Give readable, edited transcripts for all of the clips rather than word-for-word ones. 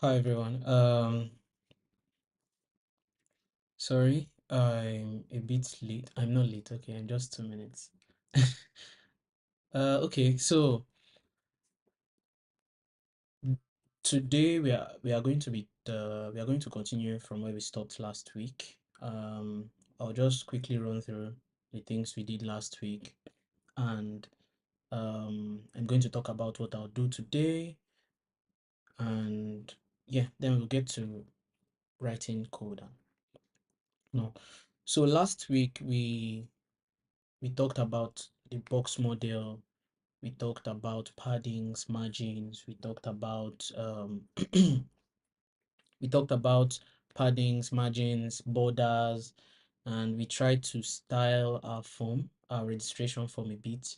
Hi everyone. Sorry, I'm a bit late. I'm not late, okay, I'm just 2 minutes. Okay, so today we are going to we are going to continue from where we stopped last week. I'll just quickly run through the things we did last week, and I'm going to talk about what I'll do today, and yeah, then we'll get to writing code. No, so last week we talked about the box model, we talked about paddings, margins, we talked about we talked about paddings, margins, borders, and we tried to style our form, our registration form a bit.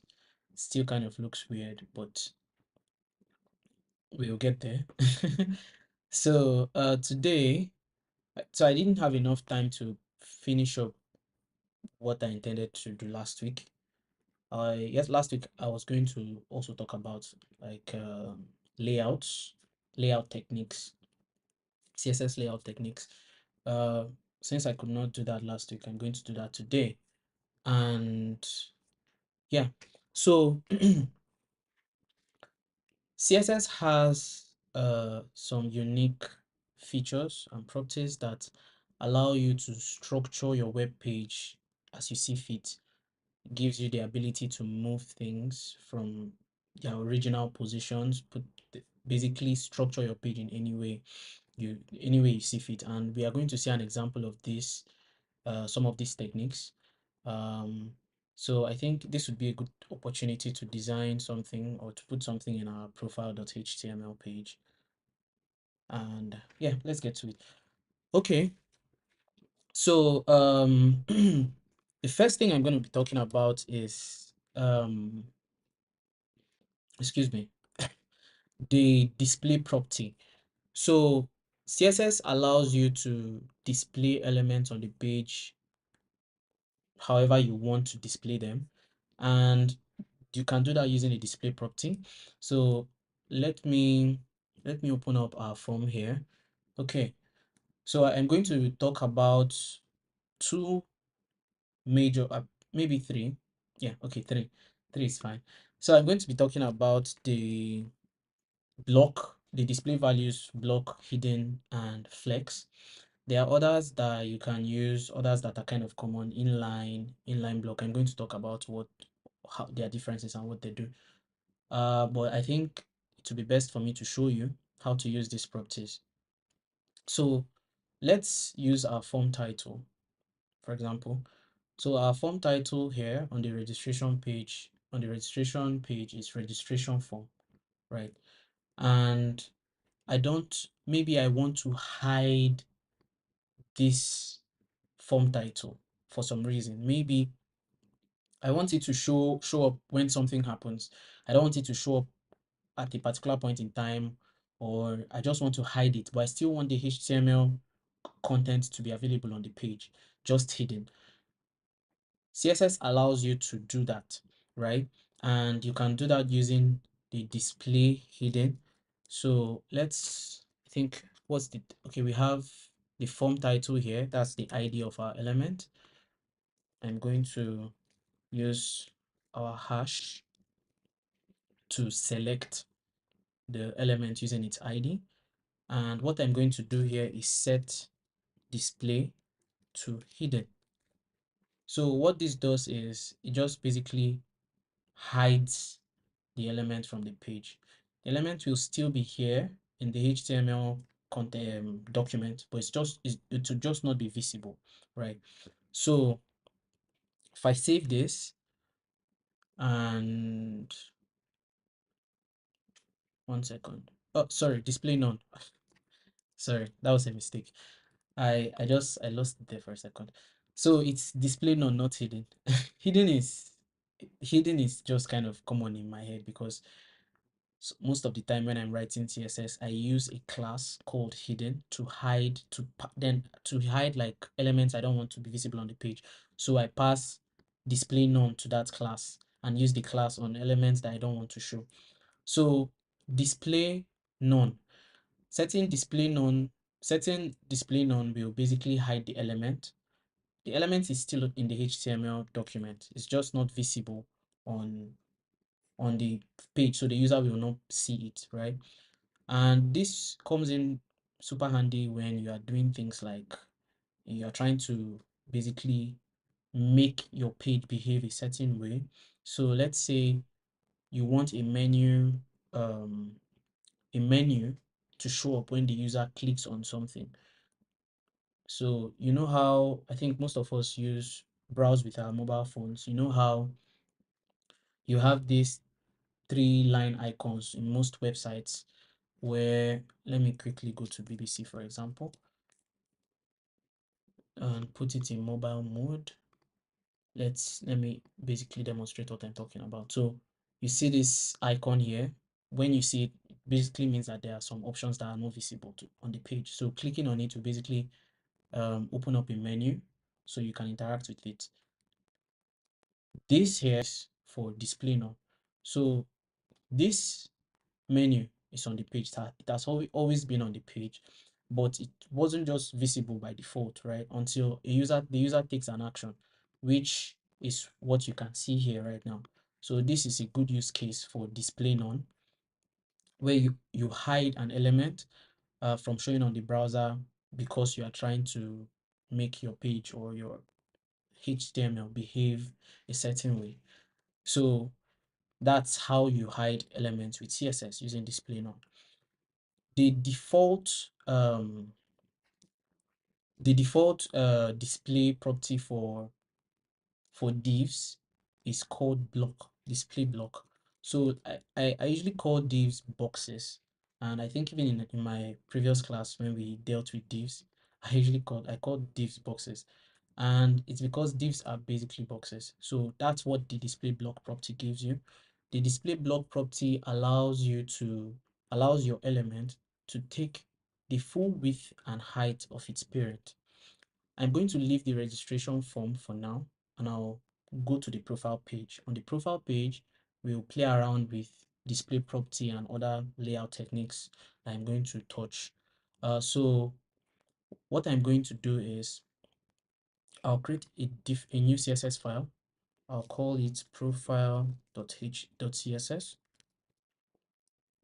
Still kind of looks weird, but we'll get there. So today, so I didn't have enough time to finish up what I intended to do last week. Yes, last week I was going to also talk about like layouts, layout techniques, CSS layout techniques. Uh, since I could not do that last week, I'm going to do that today. And yeah, so CSS has some unique features and properties that allow you to structure your web page as you see fit. Gives you the ability to move things from their original positions, basically structure your page in any way you see fit. And we are going to see an example of this, some of these techniques. So I think this would be a good opportunity to design something or to put something in our profile.html page. And yeah, let's get to it. Okay, so the first thing I'm going to be talking about is excuse me, the display property. So CSS allows you to display elements on the page however you want to display them, and you can do that using a display property. So let me open up our form here. Okay, so I'm going to talk about two major, maybe three. Yeah, okay, three is fine. So I'm going to be talking about the block, the display values block, hidden, and flex. There are others that you can use, others that are kind of common, inline block. I'm going to talk about how their differences and what they do. But I think it would be best for me to show you how to use these properties. So let's use our form title, for example. So our form title here on the registration page, is registration form, right? And maybe I want to hide this form title for some reason. Maybe I want it to show up when something happens. I don't want it to show up at a particular point in time, or I just want to hide it, but I still want the HTML content to be available on the page, just hidden. CSS allows you to do that, right? And you can do that using the display hidden. So let's think, okay, we have the form title here. That's the ID of our element. I'm going to use our hash to select the element using its ID. And what I'm going to do here is set display to hidden. So what this does is it just basically hides the element from the page. The element will still be here in the HTML content document, but it will just not be visible, right? So if I save this and 1 second. Oh, sorry, display none. Sorry, that was a mistake. I lost it there for a second. So it's display none, not hidden. hidden is hidden is just kind of common in my head because most of the time when I'm writing CSS, I use a class called hidden to hide like elements I don't want to be visible on the page. So I pass display none to that class and use the class on elements that I don't want to show. So display none. Setting display none will basically hide the element. The element is still in the HTML document. It's just not visible on the page, so the user will not see it, right? And this comes in super handy when you are doing things like you are trying to basically make your page behave a certain way. So let's say you want um, a menu to show up when the user clicks on something. So you know how I think most of us browse with our mobile phones. You know how you have these three line icons in most websites where, let me quickly go to BBC for example and put it in mobile mode. Let me basically demonstrate what I'm talking about. So you see this icon here. When you see it, basically means that there are some options that are not visible on the page. So clicking on it will basically open up a menu so you can interact with it. This here is for display now. So this menu is on the page. It has always been on the page, but it wasn't just visible by default, right? Until the user takes an action, which is what you can see here right now. So this is a good use case for display none, where you hide an element from showing on the browser because you are trying to make your page or your HTML behave a certain way. So that's how you hide elements with CSS using display none. The default display property for divs is called block, display block. So I usually call divs boxes, and I think even in my previous class when we dealt with divs, I called divs boxes, and it's because divs are basically boxes. So that's what the display block property gives you. The display block property allows your element to take the full width and height of its parent. I'm going to leave the registration form for now, and I'll go to the profile page. On the profile page, we'll play around with display property and other layout techniques that I'm going to touch. So what I'm going to do is I'll create a new CSS file. I'll call it profile.h.css,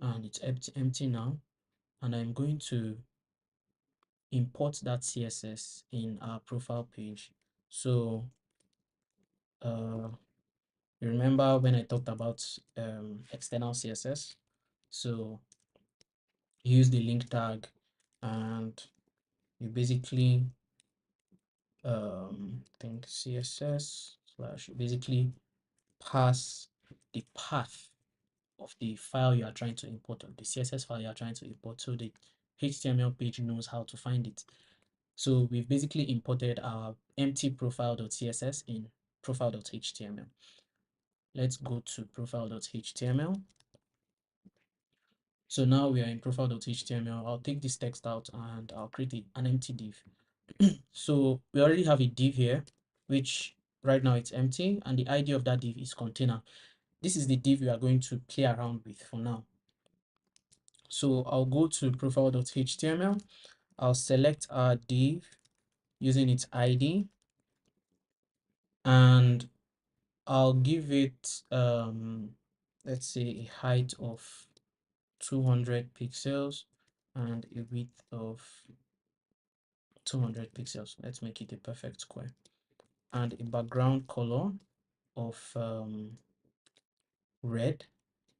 and it's empty now. And I'm going to import that CSS in our profile page. So you remember when I talked about external CSS? So you use the link tag and you basically think CSS slash, you basically pass the path of the file you are trying to import, or the CSS file you are trying to import, so the HTML page knows how to find it. So we've basically imported our empty profile.css in profile.html. Let's go to profile.html. So now we are in profile.html. I'll take this text out and I'll create an empty div. So we already have a div here, which right now it's empty, and the ID of that div is container. This is the div we are going to play around with for now. So I'll go to profile.html. I'll select our div using its ID, and I'll give it let's say a height of 200 pixels and a width of 200 pixels. Let's make it a perfect square, and a background color of red.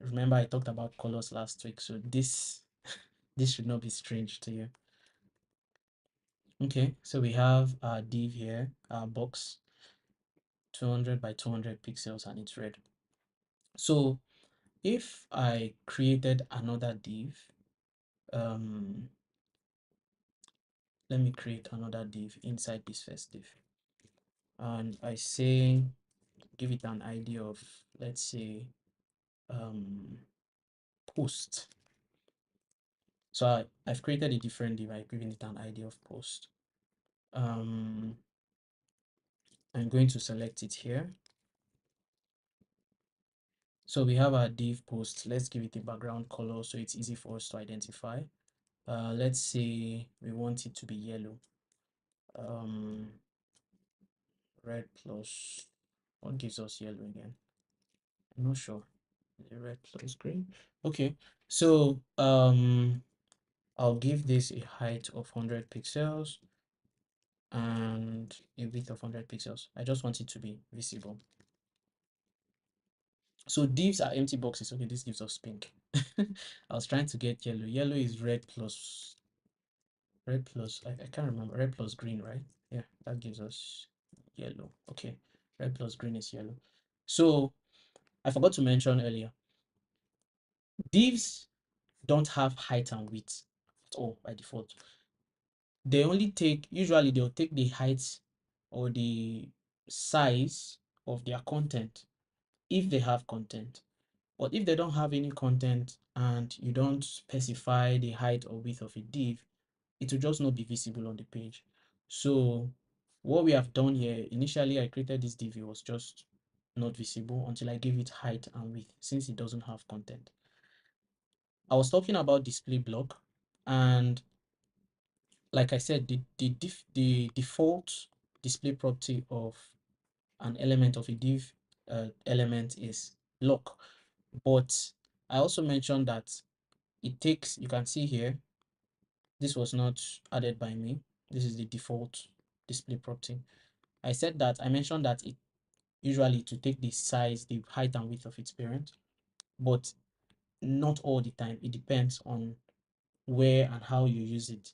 Remember I talked about colors last week, so this should not be strange to you. Okay, so we have our div here, our box, 200 by 200 pixels, and it's red. So if I created another div, let me create another div inside this first div, and I say give it an ID of, let's say, post. So I've created a different div. I've given it an ID of post. I'm going to select it here. So we have our div post. Let's give it a background color so it's easy for us to identify. let's say we want it to be yellow. Red plus, what gives us yellow again? I'm not sure. Red plus green. Okay, so I'll give this a height of 100 pixels and a width of 100 pixels. I just want it to be visible. So divs are empty boxes. Okay, this gives us pink. I was trying to get yellow. Yellow is red plus I can't remember, red plus green, right? Yeah, that gives us yellow. Okay, red plus green is yellow. So I forgot to mention earlier, divs don't have height and width at all by default. They only take, usually they'll take the height or the size of their content if they have content. But if they don't have any content and you don't specify the height or width of a div, it will just not be visible on the page. So what we have done here, initially I created this div, it was just not visible until I gave it height and width since it doesn't have content. I was talking about display block, and like I said, the default display property of an element of a div element is lock. But I also mentioned that it takes, you can see here, this was not added by me. This is the default display property. I mentioned that it usually to take the size, the height and width of its parent, but not all the time. It depends on where and how you use it.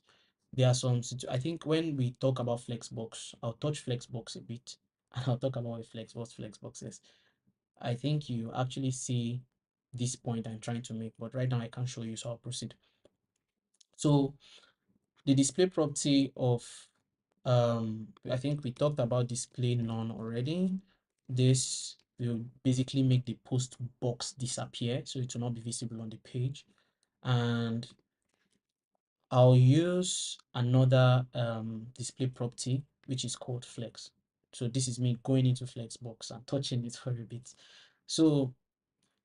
There are some, I think when we talk about Flexbox, I'll touch Flexbox a bit and I'll talk about what Flexbox is. I think you actually see this point I'm trying to make, but right now I can't show you, so I'll proceed. So the display property of, I think we talked about display none already. This will basically make the post box disappear, so it will not be visible on the page. And I'll use another display property, which is called flex. So this is me going into Flexbox and touching it for a bit. So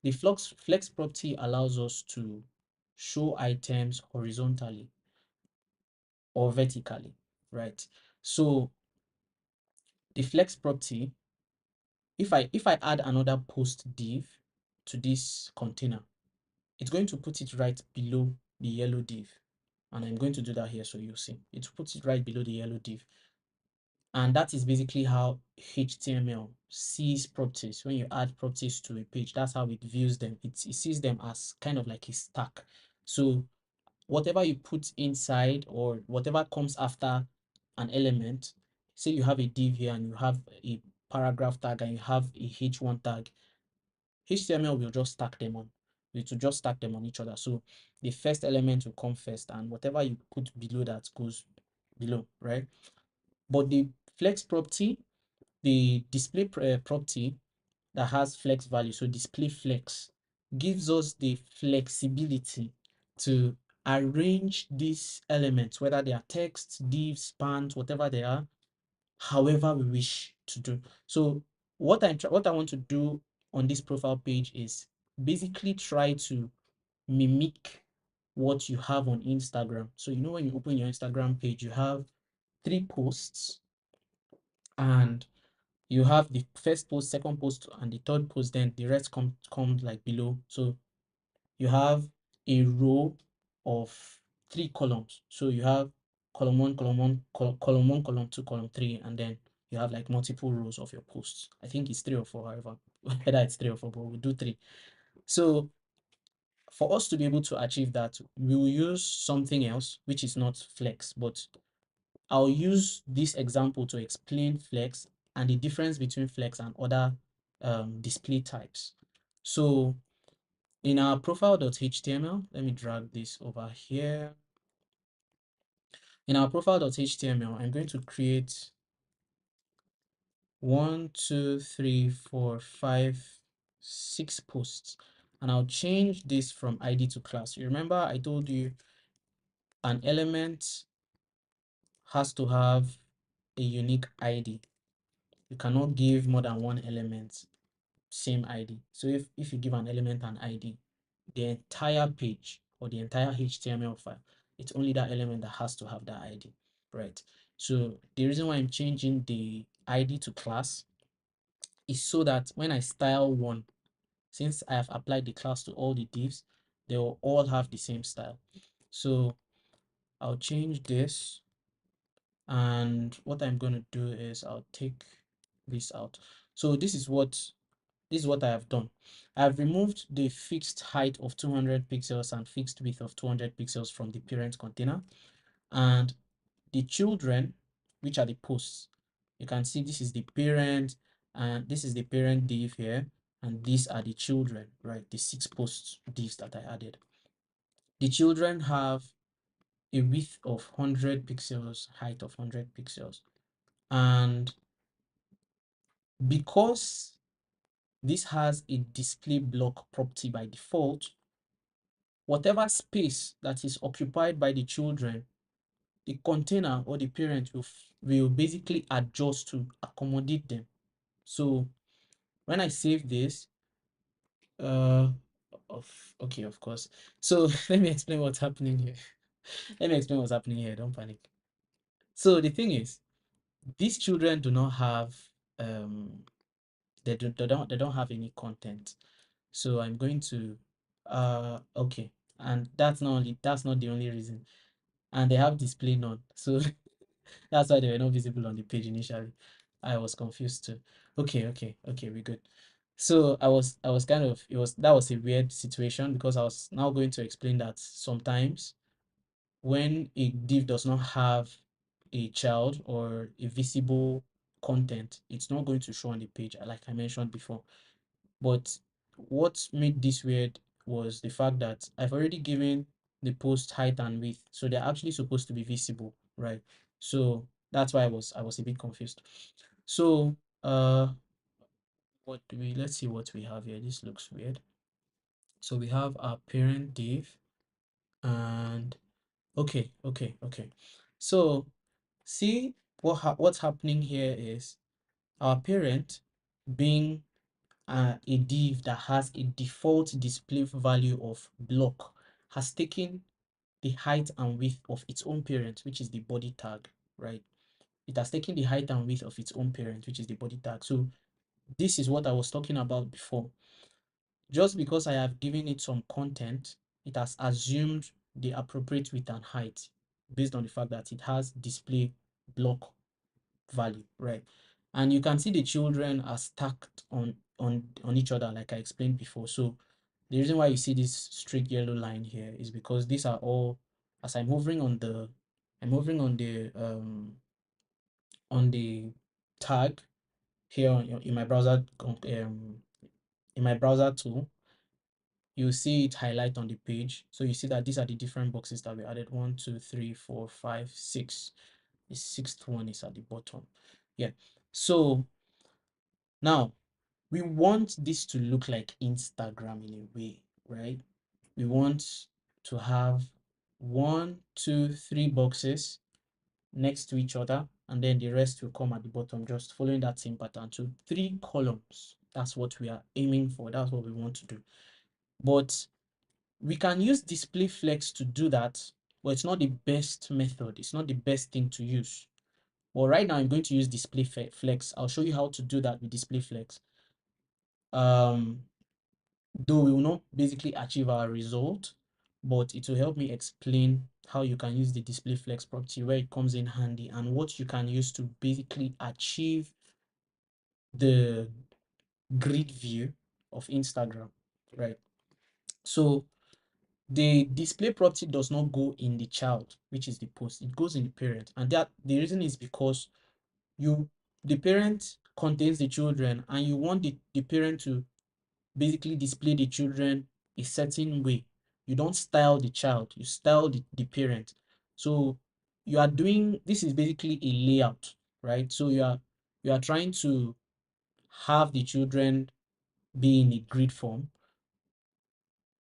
the flex property allows us to show items horizontally or vertically, right? So the flex property, if I add another post div to this container, it's going to put it right below the yellow div. And I'm going to do that here so you'll see. It puts it right below the yellow div. And that is basically how HTML sees properties. When you add properties to a page, that's how it views them. It sees them as kind of like a stack. So whatever you put inside or whatever comes after an element, say you have a div here and you have a paragraph tag and you have a h1 tag, HTML will just stack them on. It will just stack them on each other. So the first element will come first and whatever you put below that goes below, right? But the flex property, the display property that has flex value, so display flex, gives us the flexibility to arrange these elements, whether they are text, divs, spans, whatever they are, however we wish to do. So what I want to do on this profile page is basically try to mimic what you have on Instagram. So you know when you open your Instagram page, you have 3 posts and you have the first post, second post, and the third post, then the rest come like below. So you have a row of 3 columns. So you have column 1, column 1, column 1, column 2, column 3, and then you have like multiple rows of your posts. I think it's 3 or 4, however, whether it's 3 or 4, but we'll do 3. So for us to be able to achieve that, we will use something else, which is not flex, but I'll use this example to explain flex and the difference between flex and other display types. So in our profile.html, let me drag this over here. In our profile.html, I'm going to create 1, 2, 3, 4, 5, 6 posts, and I'll change this from ID to class. You remember I told you an element has to have a unique ID. You cannot give more than one element same ID. So if you give an element an ID, the entire page or the entire HTML file it's only that element that has to have that ID, right? So the reason why I'm changing the ID to class is so that when I style one, since I have applied the class to all the divs, they will all have the same style. So I'll change this, and what I'm going to do is I'll take this out. So this is what I have done. I've removed the fixed height of 200 pixels and fixed width of 200 pixels from the parent container, and the children, which are the posts, you can see this is the parent, and this is the parent div here, and these are the children, right? The 6 posts divs that I added. The children have a width of 100 pixels, height of 100 pixels, and because this has a display block property by default, whatever space that is occupied by the children, the container or the parent will basically adjust to accommodate them. So when I save this, okay, of course. So let me explain what's happening here. Let me explain what's happening here. Don't panic. So the thing is, these children do not have they don't have any content. So I'm going to okay, and that's not the only reason. And they have display none. So that's why they were not visible on the page initially. I was confused too. Okay, we're good. So I was kind of that was a weird situation, because I was now going to explain that sometimes when a div does not have a child or a visible content, it's not going to show on the page, like I mentioned before. But what made this weird was the fact that I've already given the post height and width, so they're actually supposed to be visible, right? So that's why I was a bit confused. So let's see what we have here. This looks weird. So we have our parent div, and okay. So see what's happening here is our parent being a div that has a default display value of block has taken the height and width of its own parent, which is the body tag, right? It has taken the height and width of its own parent, which is the body tag. So this is what I was talking about before. Just because I have given it some content, it has assumed the appropriate width and height based on the fact that it has display block value, right? And you can see the children are stacked on each other, like I explained before. So the reason why you see this straight yellow line here is because these are all, as I'm hovering on the tag here in my browser, in my browser tool, you see it highlight on the page. So you see that these are the different boxes that we added: 1, 2, 3, 4, 5, 6. The sixth one is at the bottom. Yeah. So now we want this to look like Instagram in a way, right? We want to have 1, 2, 3 boxes next to each other, and then the rest will come at the bottom, just following that same pattern. So 3 columns, that's what we are aiming for. That's what we want to do. But we can use display flex to do that, but it's not the best method. It's not the best thing to use. Well, right now I'm going to use display flex. I'll show you how to do that with display flex. Though we will not basically achieve our result, but it will help me explain how you can use the display flex property, where it comes in handy, and what you can use to basically achieve the grid view of Instagram, right? So the display property does not go in the child, which is the post. It goes in the parent, and that the reason is because the parent contains the children, and you want the parent to basically display the children a certain way. You don't style the child, you style the parent. So you are doing, this is basically a layout, right? So you are trying to have the children be in a grid form.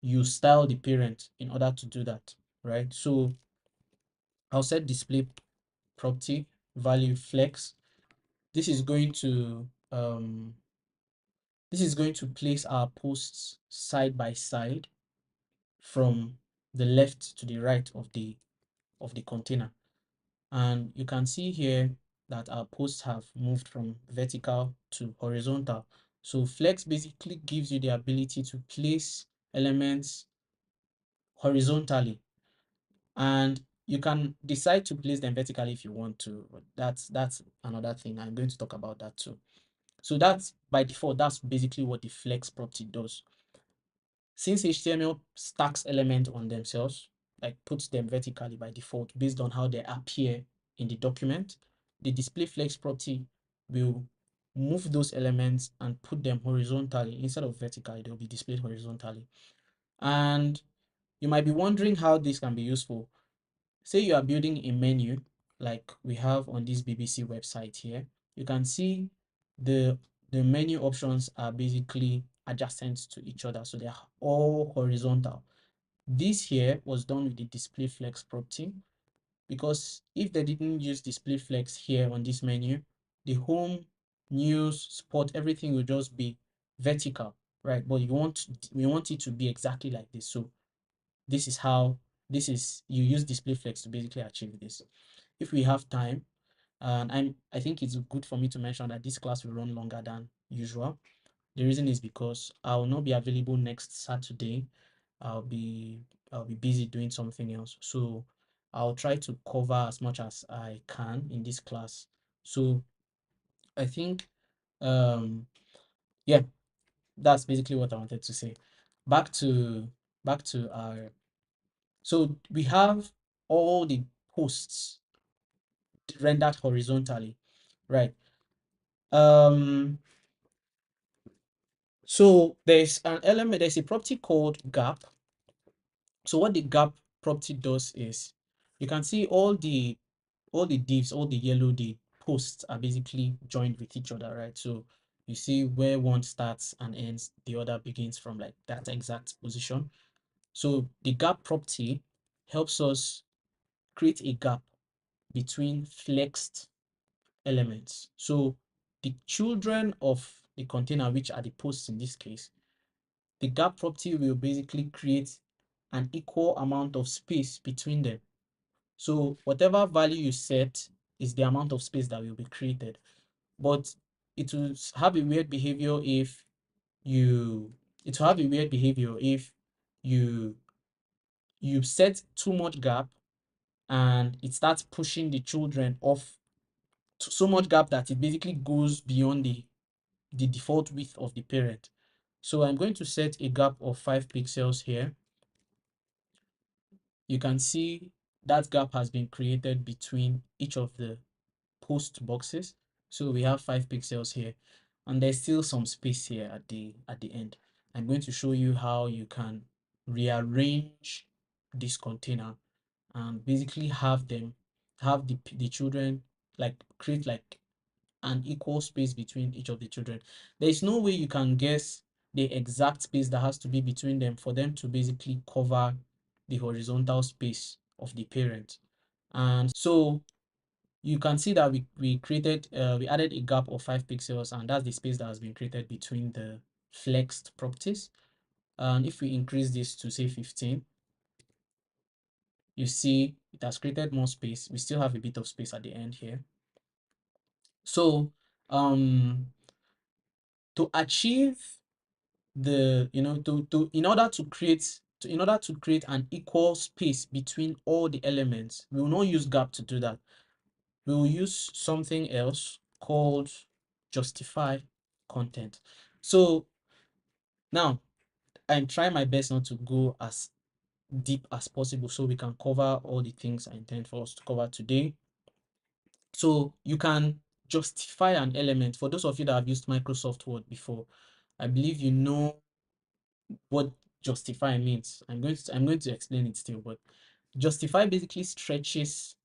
You style the parent in order to do that, right? So I'll set display property value flex. This is going to place our posts side by side from the left to the right of the of the container. And you can see here that our posts have moved from vertical to horizontal. So Flex basically gives you the ability to place elements horizontally, and you can decide to place them vertically if you want to, but that's another thing. I'm going to talk about that too. So that's by default, that's basically what the Flex property does. Since HTML stacks elements on themselves, like puts them vertically by default based on how they appear in the document, the display flex property will move those elements and put them horizontally instead of vertically. They'll be displayed horizontally. And you might be wondering how this can be useful. Say you are building a menu like we have on this BBC website here. You can see the menu options are basically adjacent to each other, so they are all horizontal. This here was done with the display flex property, because if they didn't use display flex here on this menu, the home, news, sport, everything will just be vertical, right? But we want it to be exactly like this. So this is how you use display flex to basically achieve this. If we have time, and I think it's good for me to mention that this class will run longer than usual. The reason is because I will not be available next Saturday. I'll be busy doing something else. So I'll try to cover as much as I can in this class. So I think yeah, that's basically what I wanted to say. Back to our, so we have all the posts rendered horizontally, right? So there's an element, there's a property called gap. So what the gap property does is, you can see all the divs, all the yellow, the posts are basically joined with each other, right? So you see where one starts and ends, the other begins from, like that exact position. So the gap property helps us create a gap between flexed elements. So the children of the container, which are the posts in this case, the gap property will basically create an equal amount of space between them. So whatever value you set is the amount of space that will be created. But it will have a weird behavior if you you set too much gap, and it starts pushing the children off to so much gap that it basically goes beyond the default width of the parent. So I'm going to set a gap of 5 pixels here. You can see that gap has been created between each of the post boxes. So we have 5 pixels here, and there's still some space here at the end. I'm going to show you how you can rearrange this container and basically have the children, like create like an equal space between each of the children. There is no way you can guess the exact space that has to be between them for them to basically cover the horizontal space of the parent. And so you can see that we added a gap of 5 pixels, and that's the space that has been created between the flexed properties. And if we increase this to say 15, you see it has created more space. We still have a bit of space at the end here. So to achieve the, in order to create an equal space between all the elements, we will not use gap to do that. We will use something else called justify content. So now I'm trying my best not to go as deep as possible so we can cover all the things I intend for us to cover today. So you can justify an element. For those of you that have used Microsoft Word before, I believe you know what justify means. I'm going to explain it still, but justify basically stretches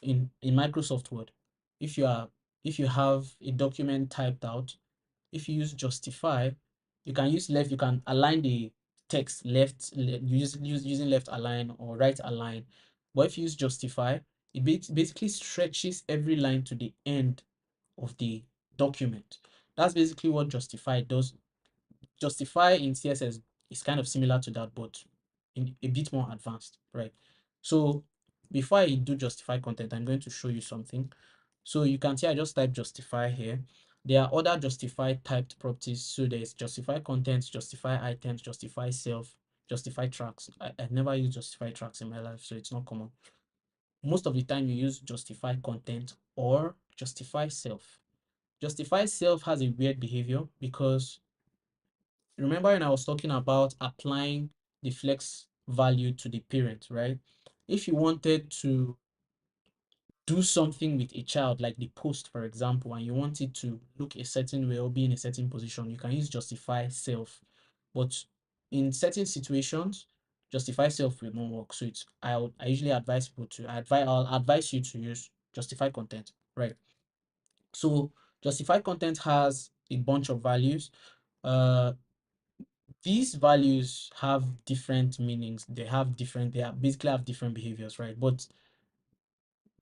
in Microsoft Word. If you have a document typed out, if you use justify, you can use left, you can align the text using left align or right align. But if you use justify, it basically stretches every line to the end of the document. That's basically what justify does. Justify in CSS is kind of similar to that, but in a bit more advanced, right? So before I do justify content, I'm going to show you something. So you can see I just type justify here. There are other justify typed properties. So there's justify content, justify items, justify self, justify tracks. I've never used justify tracks in my life, so it's not common. Most of the time you use justify content or justify self. Justify self has a weird behavior because remember when I was talking about applying the flex value to the parent, right? If you wanted to do something with a child, like the post, for example, and you want it to look a certain way or be in a certain position, you can use justify self. But in certain situations, justify self will not work. So I usually advise people to I'll advise you to use justify content, right? So justify content has a bunch of values. Uh, these values have different meanings. They are basically have different behaviors, right? But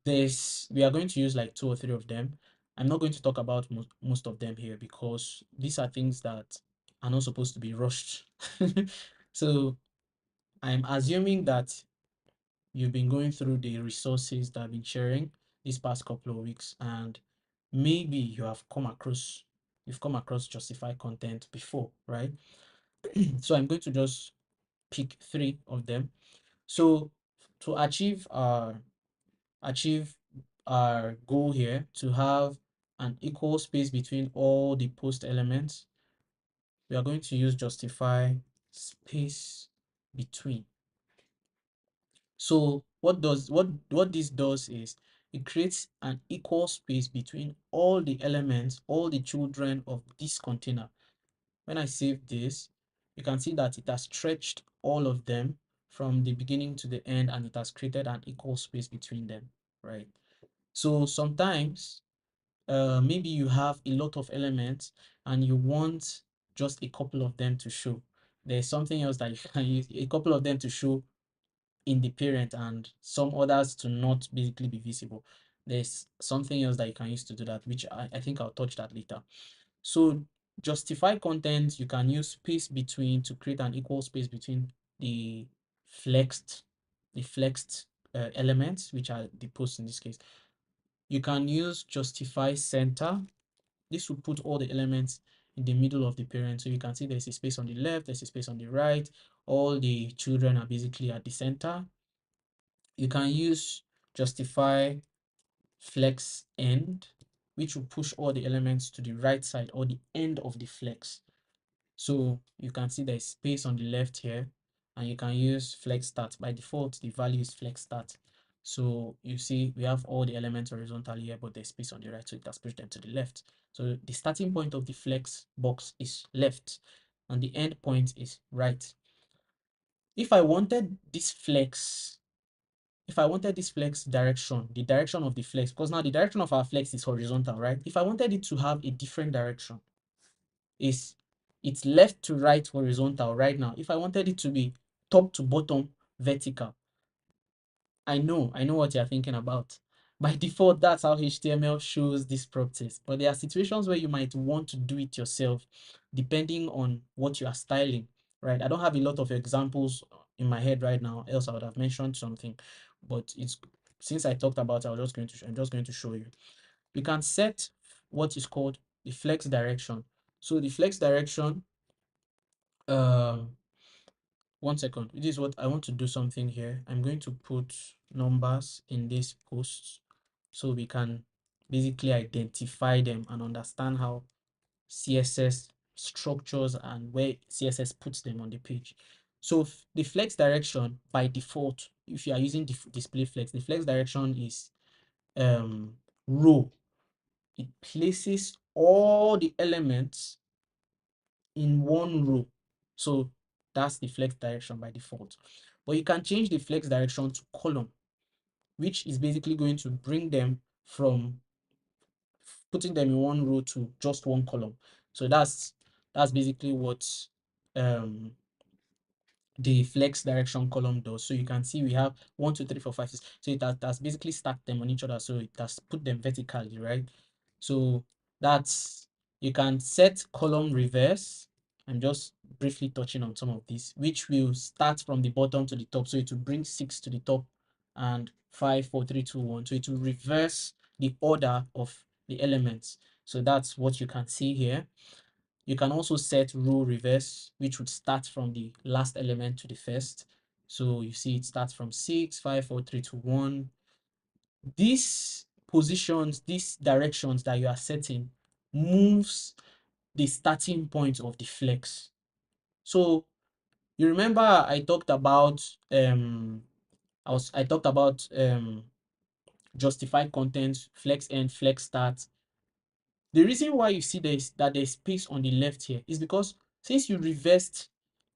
we are going to use like two or three of them. I'm not going to talk about most of them here because these are things that are not supposed to be rushed. So I'm assuming that you've been going through the resources that I've been sharing these past couple of weeks, and maybe you've come across justify content before, right? So I'm going to just pick three of them. So to achieve our goal here, to have an equal space between all the post elements, we are going to use justify space between. So what this does is it creates an equal space between all the elements, all the children of this container. When I save this, you can see that it has stretched all of them from the beginning to the end, and it has created an equal space between them, right? So sometimes maybe you have a lot of elements and you want just a couple of them to show. There's something else that you can use a couple of them to show in the parent and some others to not basically be visible. There's something else that you can use to do that, which I think I'll touch that later. So justify content, you can use space between to create an equal space between the flexed, the flexed elements, which are the posts in this case. You can use justify center. This will put all the elements in the middle of the parent. So you can see there's a space on the left, there's a space on the right. All the children are basically at the center. You can use justify flex end, which will push all the elements to the right side or the end of the flex. So you can see there's space on the left here, and you can use flex start. By default, the value is flex start. So you see we have all the elements horizontally here, but there's space on the right, so it has pushed them to the left. So the starting point of the flex box is left, and the end point is right. If I wanted this flex, if I wanted this flex direction, the direction of the flex, because now the direction of our flex is horizontal, right? If I wanted it to have a different direction, is it's left to right horizontal right now. If I wanted it to be top to bottom vertical, I know what you're thinking about. By default, that's how HTML shows these properties. But there are situations where you might want to do it yourself, depending on what you are styling, right? I don't have a lot of examples in my head right now, else I would have mentioned something. But it's since I talked about it, I'm just going to show you. You can set what is called the flex direction. So the flex direction, um, one second. This is what I want to do something here. I'm going to put numbers in this post so we can basically identify them and understand how CSS structures and where CSS puts them on the page. So the flex direction by default, if you are using display flex, the flex direction is row. It places all the elements in one row. So that's the flex direction by default. But you can change the flex direction to column, which is basically going to bring them from putting them in one row to just one column. So that's basically what um the flex direction column does. So you can see we have 1, 2, 3, 4, 5, 6. So that's basically stacked them on each other. So it has put them vertically, right? So that's you can set column reverse. I'm just briefly touching on some of these, which will start from the bottom to the top. So it will bring 6 to the top and 5, 4, 3, 2, 1. So it will reverse the order of the elements. So that's what you can see here. You can also set row reverse, which would start from the last element to the first. So you see it starts from 6, 5, 4, 3, 2, 1. These positions, these directions that you are setting moves the starting point of the flex. So you remember I talked about justify content, flex end, flex start. The reason why you see there's space on the left here is because since you reversed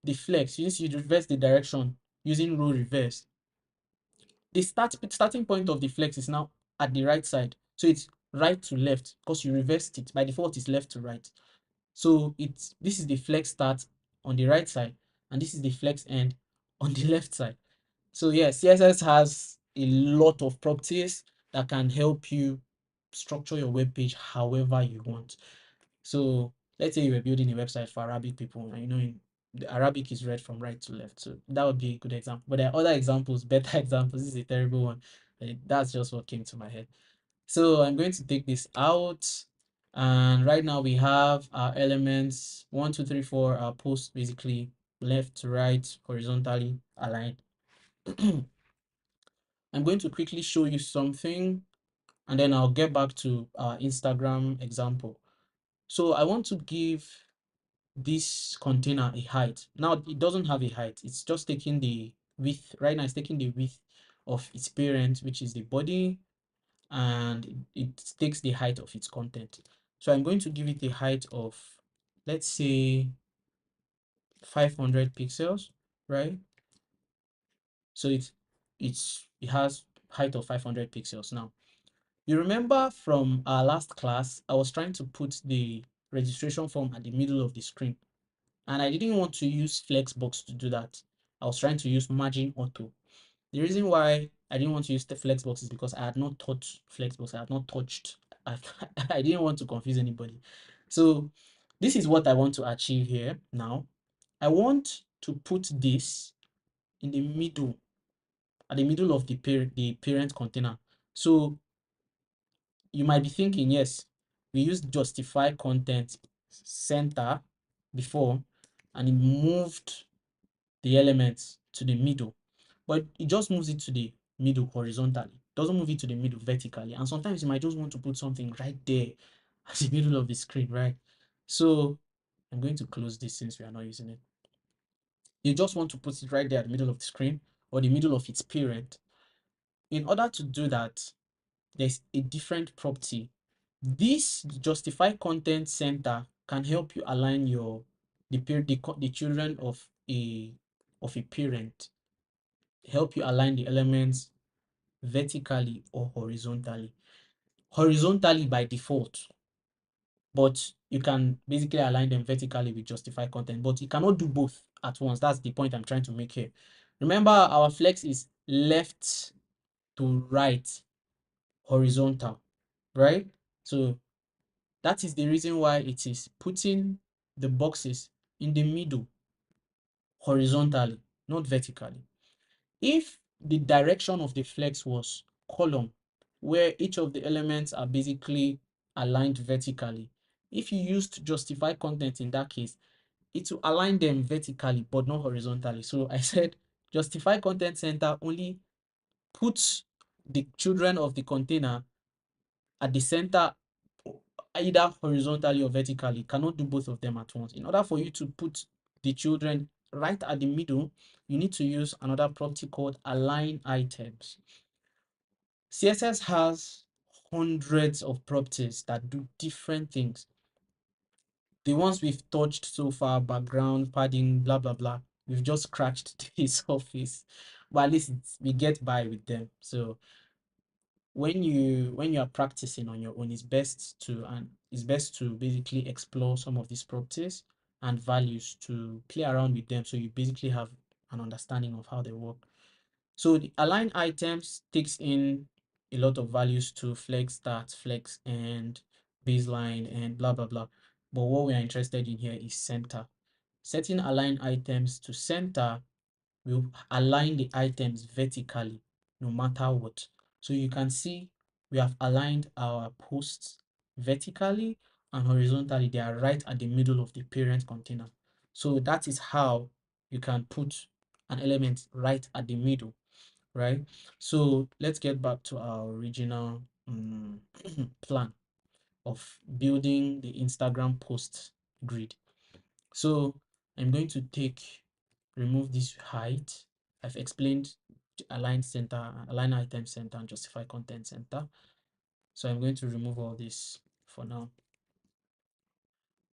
the flex, since you reversed the direction using row reverse, the starting point of the flex is now at the right side. So it's right to left because you reversed it. By default, it's left to right. So this is the flex start on the right side, and this is the flex end on the left side. So yeah, CSS has a lot of properties that can help you structure your web page however you want. So let's say you were building a website for Arabic people, and the Arabic is read from right to left. So that would be a good example. But there are other examples, better examples. This is a terrible one. That's just what came to my head. So I'm going to take this out. And right now we have our elements 1, 2, 3, 4, our posts basically left to right, horizontally aligned. I'm going to quickly show you something, and then I'll get back to our Instagram example. So I want to give this container a height. Now it doesn't have a height. It's just taking the width. Right now it's taking the width of its parent, which is the body, and it takes the height of its content. So I'm going to give it a height of, let's say, 500 pixels, right? So it has height of 500 pixels. Now you remember from our last class, I was trying to put the registration form at the middle of the screen, and I didn't want to use Flexbox to do that. I was trying to use Margin Auto. The reason why I didn't want to use the Flexbox is because I had not touched Flexbox. I had not touched. I didn't want to confuse anybody. So this is what I want to achieve here now. I want to put this in the middle, at the middle of the parent container. So you might be thinking, yes, we used justify content center before, and it moved the elements to the middle, but it just moves it to the middle horizontally, doesn't move it to the middle vertically. And sometimes you might just want to put something right there at the middle of the screen, right? So I'm going to close this since we are not using it. You just want to put it right there at the middle of the screen or the middle of its parent. In order to do that, there's a different property. This justify content center can help you align the children of a parent, help you align the elements vertically or horizontally. Horizontally by default, but you can basically align them vertically with justify content, but you cannot do both at once. That's the point I'm trying to make here. Remember, our flex is left to right horizontal, right? So that is the reason why it is putting the boxes in the middle horizontally, not vertically. If the direction of the flex was column, where each of the elements are basically aligned vertically, if you used justify content in that case, it will align them vertically but not horizontally. So I said justify content center only puts the children of the container at the center, either horizontally or vertically. Cannot do both of them at once. In order for you to put the children right at the middle, you need to use another property called align items. CSS has hundreds of properties that do different things. The ones we've touched so far, background, padding, blah, blah, blah, we've just scratched the surface, but at least we get by with them. So when you are practicing on your own, it's best to basically explore some of these properties and values to play around with them, so you basically have an understanding of how they work. So the align items takes in a lot of values to flex start, flex end, baseline, and blah blah blah. But what we are interested in here is center. Setting align items to center will align the items vertically no matter what. So you can see we have aligned our posts vertically and horizontally. They are right at the middle of the parent container. So that is how you can put an element right at the middle, right? So let's get back to our original plan of building the Instagram post grid. So I'm going to remove this height. I've explained align center, align item center, and justify content center. So I'm going to remove all this for now.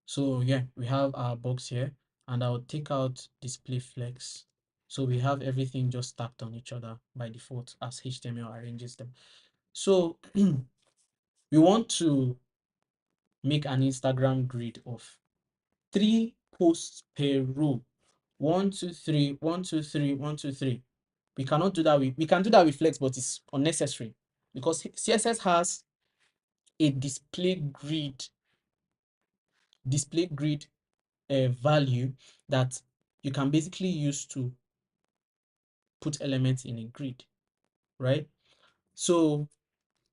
So yeah, we have our box here, and I'll take out display flex. So we have everything just stacked on each other by default as HTML arranges them. So we want to make an Instagram grid of 3 posts per row. 1, 2, 3, 1, 2, 3, 1, 2, 3. We cannot do that we can do that with flex, but it's unnecessary because CSS has a display grid value that you can basically use to put elements in a grid, right? So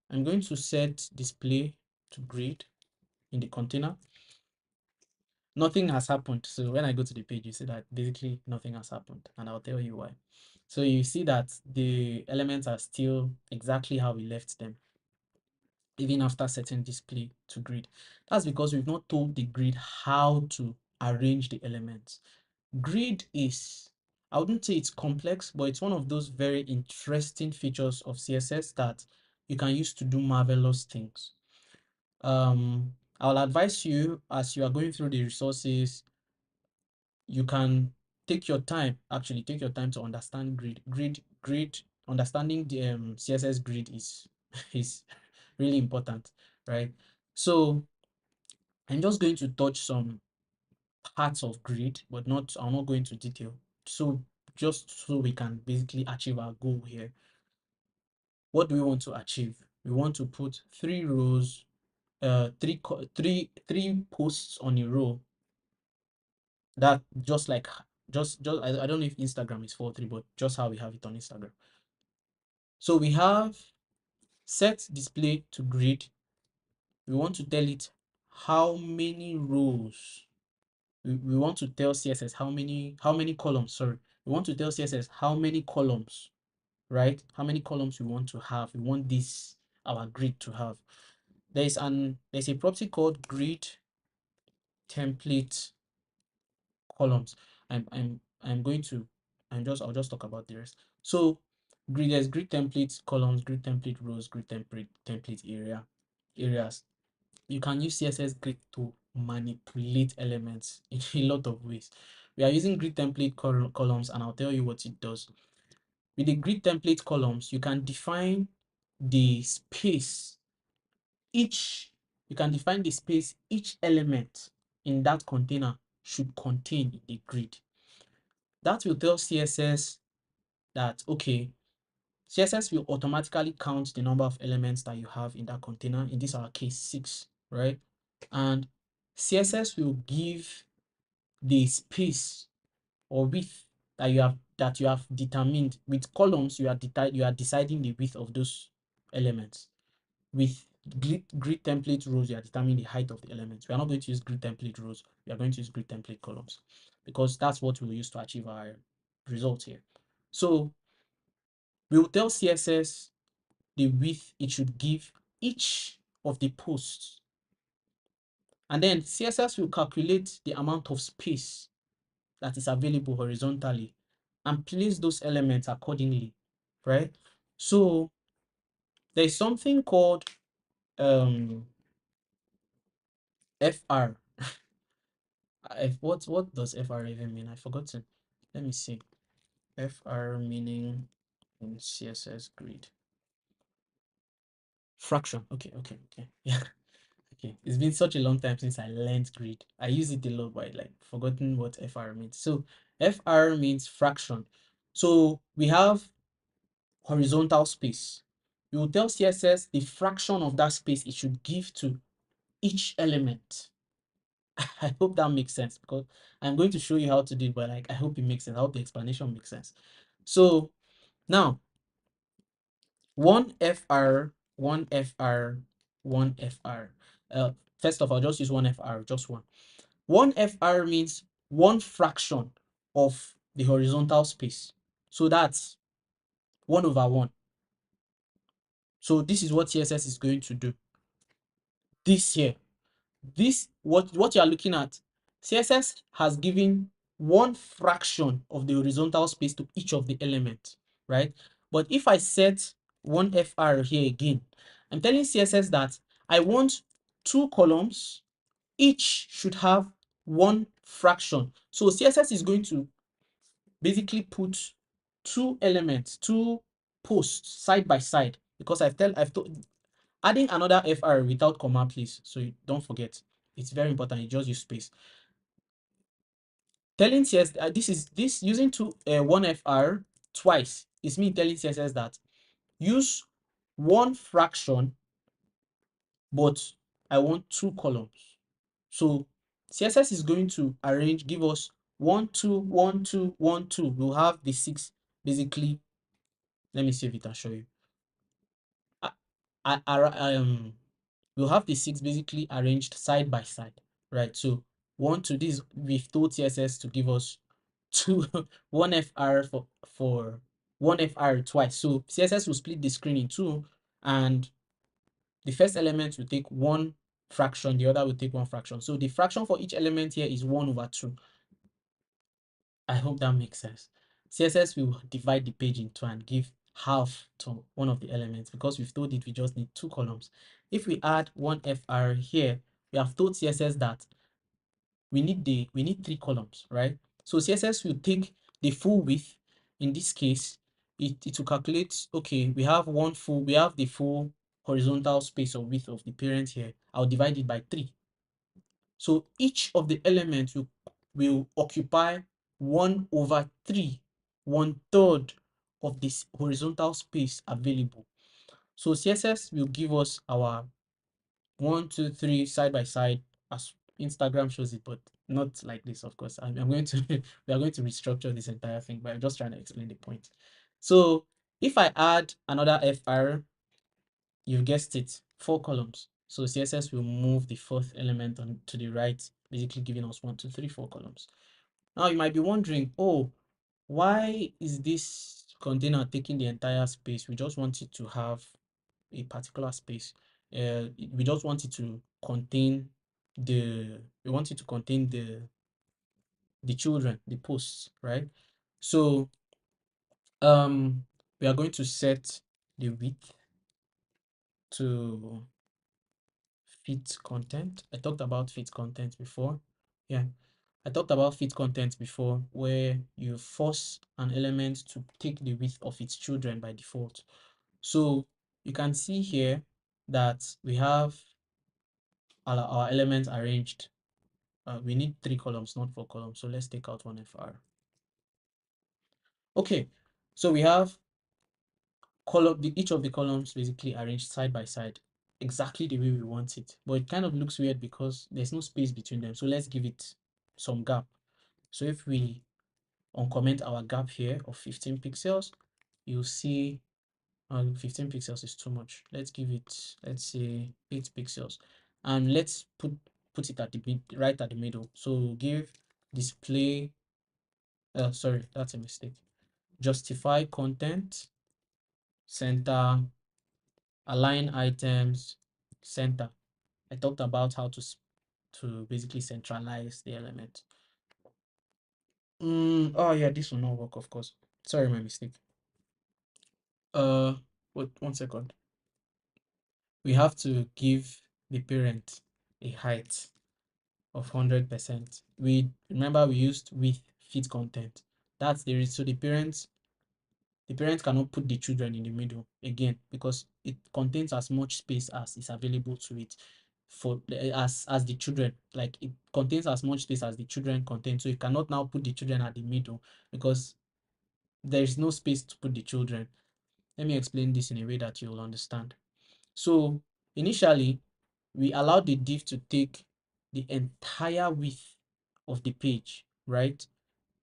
I'm going to set display to grid in the container. Nothing has happened. So when I go to the page, you see that basically nothing has happened, and I'll tell you why. So you see that the elements are still exactly how we left them, even after setting display to grid. That's because we've not told the grid how to arrange the elements. Grid is, I wouldn't say it's complex, but it's one of those very interesting features of CSS that you can use to do marvelous things. I'll advise you, as you are going through the resources, you can take your time, actually take your time to understand grid. Understanding the CSS grid is is really important, right? So I'm just going to touch some parts of grid, but I'm not going to detail. So just so we can basically achieve our goal here. What do we want to achieve? We want to put 3 rows, three posts on a row. That just like I don't know if Instagram is 4-3, but just how we have it on Instagram. So we have set display to grid. We want to tell it how many rows. We want to tell CSS how many columns, sorry. We want to tell CSS how many columns, right? How many columns we want to have. We want this our grid to have. There's a property called grid template columns. I'll just talk about the rest. So there's grid templates, columns, grid template rows, grid template areas. You can use CSS grid to manipulate elements in a lot of ways. We are using grid template columns, and I'll tell you what it does. With the grid template columns, you can define the space each element in that container should contain in the grid. That will tell CSS that, okay, CSS will automatically count the number of elements that you have in that container. In this our case, 6, right? And CSS will give the space or width that you have determined. With columns, you are deciding the width of those elements. With grid template rows, you are determining the height of the elements. We are not going to use grid template rows. We are going to use grid template columns because that's what we'll use to achieve our result here. So we will tell CSS the width it should give each of the posts. And then CSS will calculate the amount of space that is available horizontally and place those elements accordingly, right? So there's something called FR. What does FR even mean? I've forgotten. Let me see. FR meaning in CSS grid. Fraction. Okay. Yeah. Okay. It's been such a long time since I learned grid. I use it a lot, but I like forgotten what FR means. So FR means fraction. So we have horizontal space. You will tell CSS the fraction of that space it should give to each element. I hope that makes sense because I'm going to show you how to do it, but like I hope it makes sense. I hope the explanation makes sense. So now one FR, one FR, one FR. First of all, just use one FR, just one. One FR means one fraction of the horizontal space. So that's 1/1. So this is what CSS is going to do. This here, this what you are looking at, CSS has given one fraction of the horizontal space to each of the elements, right? But if I set one FR here again, I'm telling CSS that I want two columns, each should have one fraction. So CSS is going to basically put two elements, two posts side by side, because I've told, adding another FR without comma, please. So you don't forget. It's very important. You just use space. Telling CSS this using one FR twice is me telling CSS that use one fraction, but I want two columns. So CSS is going to give us 1 2 1 2 1 2. We'll have the 6 basically. Let me see if it can show you. We'll have the 6 basically arranged side by side, right? So 1 to this, we've told CSS to give us two one FR for one FR twice. So CSS will split the screen in two, and the first element will take one fraction, the other will take one fraction. So the fraction for each element here is 1/2. I hope that makes sense. CSS will divide the page into and give half to one of the elements, because we've told it we just need two columns. If we add one FR here, we have told CSS that we need three columns, right? So CSS will take the full width. In this case, it will calculate, okay, we have the full horizontal space or width of the parent here. I'll divide it by 3. So each of the elements will occupy 1/3, 1/3 of this horizontal space available. So CSS will give us our 1 2 3 side by side as Instagram shows it, but not like this, of course. I'm going to we are going to restructure this entire thing, but I'm just trying to explain the point. So if I add another FR, you guessed it, 4 columns. So CSS will move the fourth element on to the right, basically giving us 1 2 3 4 columns. Now you might be wondering, oh, why is this container taking the entire space? We just want it to have a particular space. We just want it to contain the children, the posts, right? So we are going to set the width to fit content. I talked about fit content before. Yeah, I talked about fit content before, where you force an element to take the width of its children by default. So you can see here that we have our elements arranged. We need 3 columns, not 4 columns. So let's take out one FR. Okay, so we have each of the columns basically arranged side by side, exactly the way we want it. But it kind of looks weird because there's no space between them. So let's give it some gap. So if we uncomment our gap here of 15 pixels, you'll see 15 pixels is too much. Let's give it, let's say 8 pixels, and let's put it at the right at the middle. So give display, sorry, that's a mistake. Justify content, center, align items, center. I talked about how to basically centralize the element. Oh yeah, this will not work, of course. Sorry, my mistake. Wait 1 second. We have to give the parent a height of 100%. We remember we used with fit content. That's so the parents cannot put the children in the middle again, because it contains as much space as is available to it for as the children, like it contains as much space as the children contain. So you cannot now put the children at the middle because there is no space to put the children. Let me explain this in a way that you'll understand. So initially, we allowed the div to take the entire width of the page, right?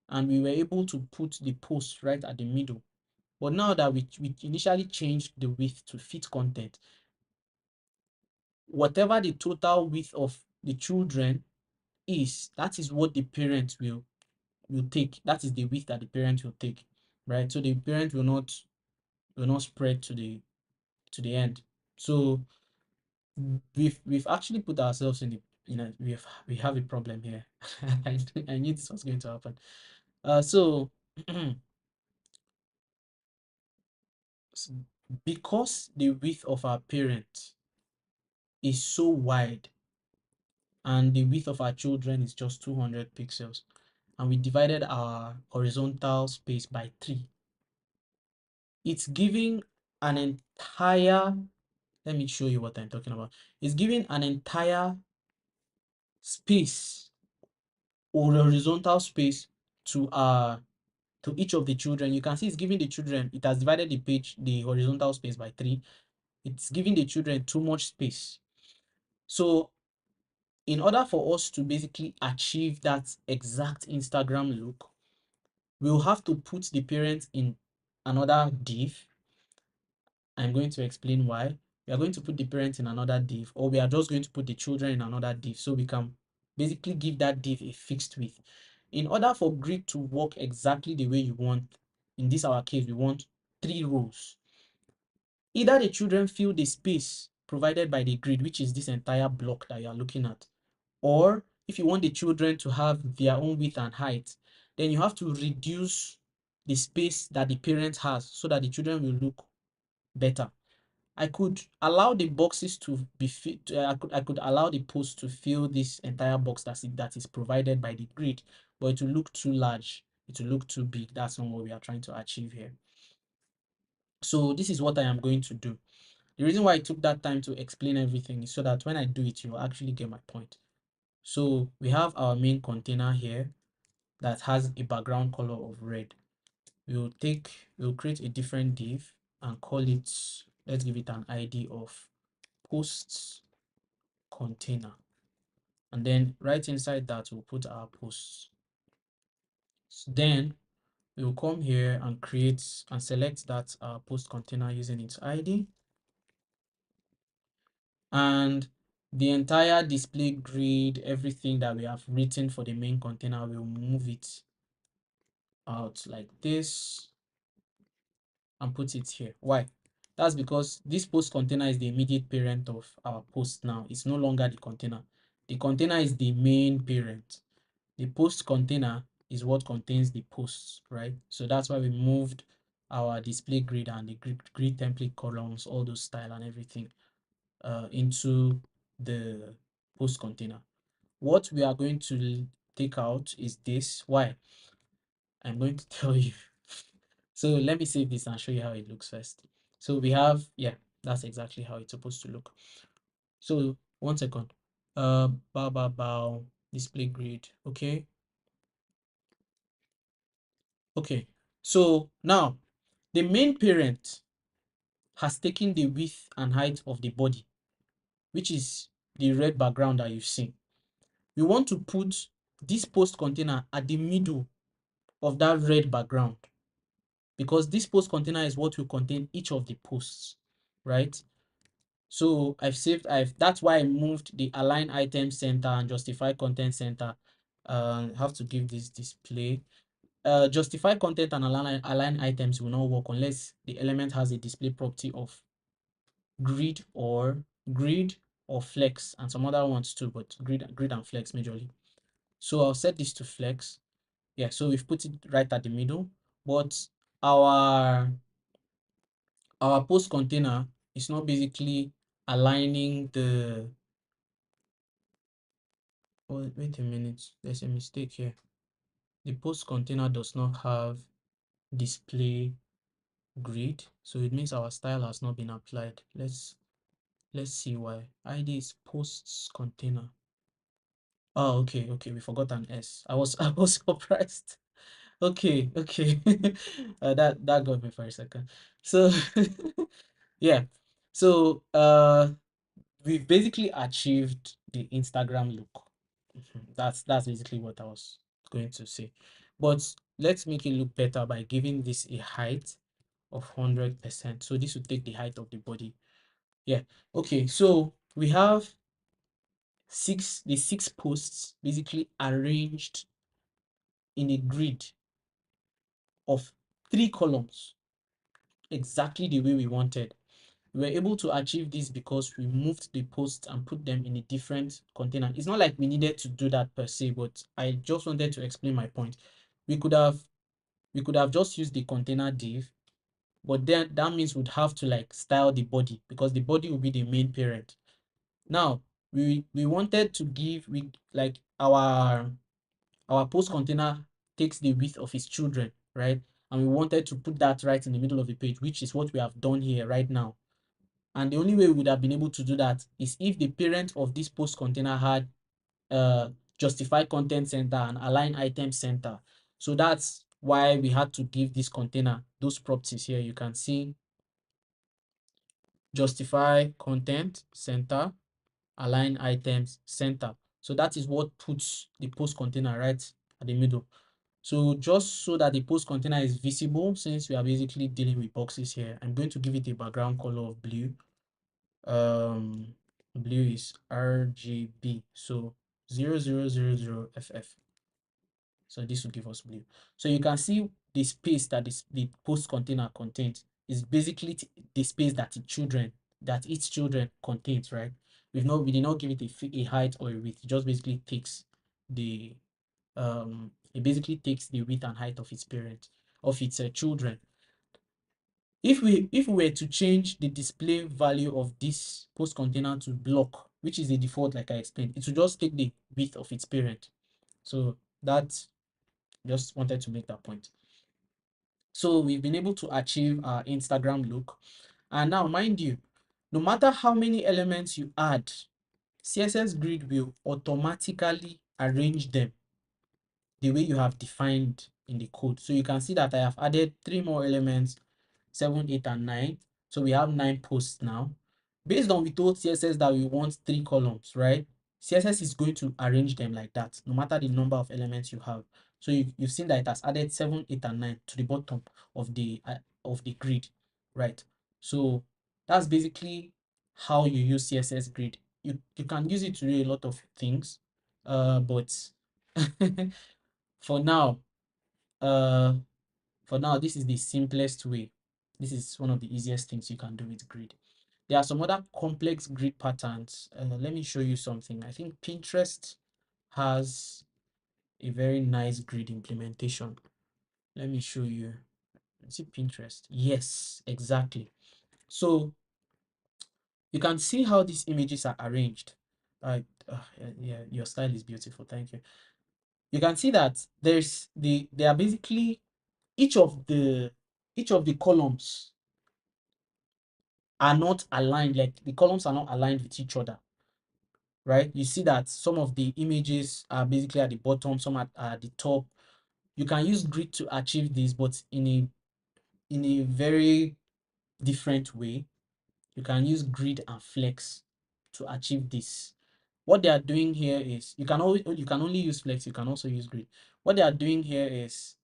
And we were able to put the post right at the middle. But now that we initially changed the width to fit content, whatever the total width of the children is, that is what the parent will take. That is the width that the parent will take, right? So the parent will not spread to the end. So we've actually put ourselves in the we have a problem here. I knew this was going to happen. So because the width of our parent is so wide and the width of our children is just 200 pixels, and we divided our horizontal space by 3, it's giving an entire, let me show you what I'm talking about. It's giving an entire space or horizontal space to each of the children. You can see it's giving the children, it has divided the horizontal space by 3. It's giving the children too much space. So in order for us to basically achieve that exact Instagram look, we'll have to put the parents in another div. I'm going to explain why. We are going to put the parents in another div, or we are just going to put the children in another div, so we can basically give that div a fixed width. In order for grid to work exactly the way you want, in this our case, we want 3 rows. Either the children fill the space provided by the grid, which is this entire block that you are looking at, or if you want the children to have their own width and height, then you have to reduce the space that the parent has so that the children will look better. I could allow the boxes to be fit. I could allow the post to fill this entire box that is provided by the grid, but it will look too large. It will look too big. That's not what we are trying to achieve here. So this is what I am going to do. The reason why I took that time to explain everything is so that when I do it, you'll actually get my point. So we have our main container here that has a background color of red. We'll create a different div and call it, let's give it an ID of posts container. And then right inside that, we'll put our posts. So then we'll come here and create and select that post container using its ID. And the entire display grid, everything that we have written for the main container, we'll move it out like this and put it here. Why? That's because this post container is the immediate parent of our post now. It's no longer the container. The container is the main parent. The post container is what contains the posts, right? So that's why we moved our display grid and the grid template columns, all those style and everything into the post container. What we are going to take out is this. Why? I'm going to tell you. So let me save this and show you how it looks first. So we have, yeah, that's exactly how it's supposed to look. So 1 second. Bow, display grid. Okay. Okay. So now the main parent has taken the width and height of the body, which is the red background that you've seen. We want to put this post container at the middle of that red background, because this post container is what will contain each of the posts, right? So that's why I moved the align item center and justify content center. I have to give this display. Justify content and align items will not work unless the element has a display property of grid or flex and some other ones too, but grid and flex majorly. So I'll set this to flex. Yeah, so we've put it right at the middle, but our post container is not basically aligning the, oh, wait a minute, there's a mistake here. The post container does not have display grid, so it means our style has not been applied. Let's see why. ID is posts container. Oh, okay, we forgot an S. I was surprised. Okay. That got me for a second. So yeah. So we've basically achieved the Instagram look. That's basically what I was going to say. But let's make it look better by giving this a height of 100%. So this will take the height of the body. Yeah. Okay. So we have the six posts basically arranged in a grid of 3 columns, exactly the way we wanted. We were able to achieve this because we moved the posts and put them in a different container. It's not like we needed to do that per se, but I just wanted to explain my point. We could have just used the container div, but then that means we'd have to like style the body because the body will be the main parent. Now we wanted to give like our post container takes the width of its children, right? And we wanted to put that right in the middle of the page, which is what we have done here right now. And the only way we would have been able to do that is if the parent of this post container had justify content center and align item center. So that's why we had to give this container those properties here. You can see justify content center, align items center. So that is what puts the post container right at the middle. So just so that the post container is visible, since we are basically dealing with boxes here, I'm going to give it a background color of blue. Blue is RGB, so 0000FF. So this will give us blue. So you can see the space that the post container contains is basically the space that its children contains, right? We did not give it a height or a width. It just basically takes the width and height of its children. If we were to change the display value of this post container to block, which is the default, like I explained, it will just take the width of its parent. So that just wanted to make that point. So we've been able to achieve our Instagram look. And now, mind you, no matter how many elements you add, CSS Grid will automatically arrange them the way you have defined in the code. So you can see that I have added 3 more elements, 7, 8, and 9. So we have 9 posts now. Based on we told CSS that we want 3 columns, right? CSS is going to arrange them like that, no matter the number of elements you have. So you've seen that it has added 7, 8, and 9 to the bottom of the grid, right? So that's basically how you use CSS Grid. You can use it to do a lot of things, but for now, uh, this is the simplest way. This is one of the easiest things you can do with grid. There are some other complex grid patterns. Let me show you something. I think Pinterest has a very nice grid implementation. Let me show you. Is it Pinterest? Yes, exactly. So you can see how these images are arranged. Yeah, your style is beautiful. Thank you. You can see that they are basically each of the columns are not aligned, like the columns are not aligned with each other, right? You see that some of the images are basically at the bottom, some are at the top. You can use grid to achieve this, but in a very different way. You can use grid and flex to achieve this. What they are doing here is you can only use flex, you can also use grid. What they are doing here is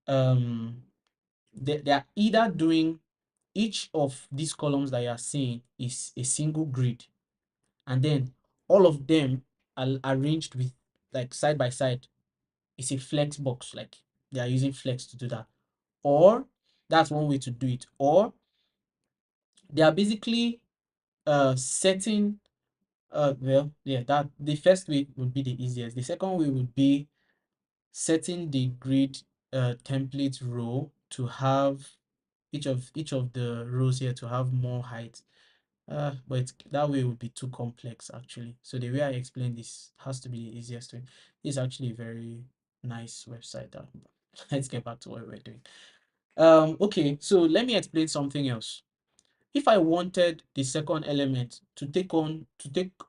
they are either doing each of these columns that you are seeing is a single grid, and then all of them are arranged with like side by side. It's a flex box, like they are using flex to do that. Or that's one way to do it. Or they are basically setting well, yeah, that the first way would be the easiest. The second way would be setting the grid template row to have each of the rows here to have more height. But that way would be too complex actually. So the way I explain this has to be the easiest way. It's actually a very nice website. Let's get back to what we're doing. Okay, so let me explain something else. If I wanted the second element to take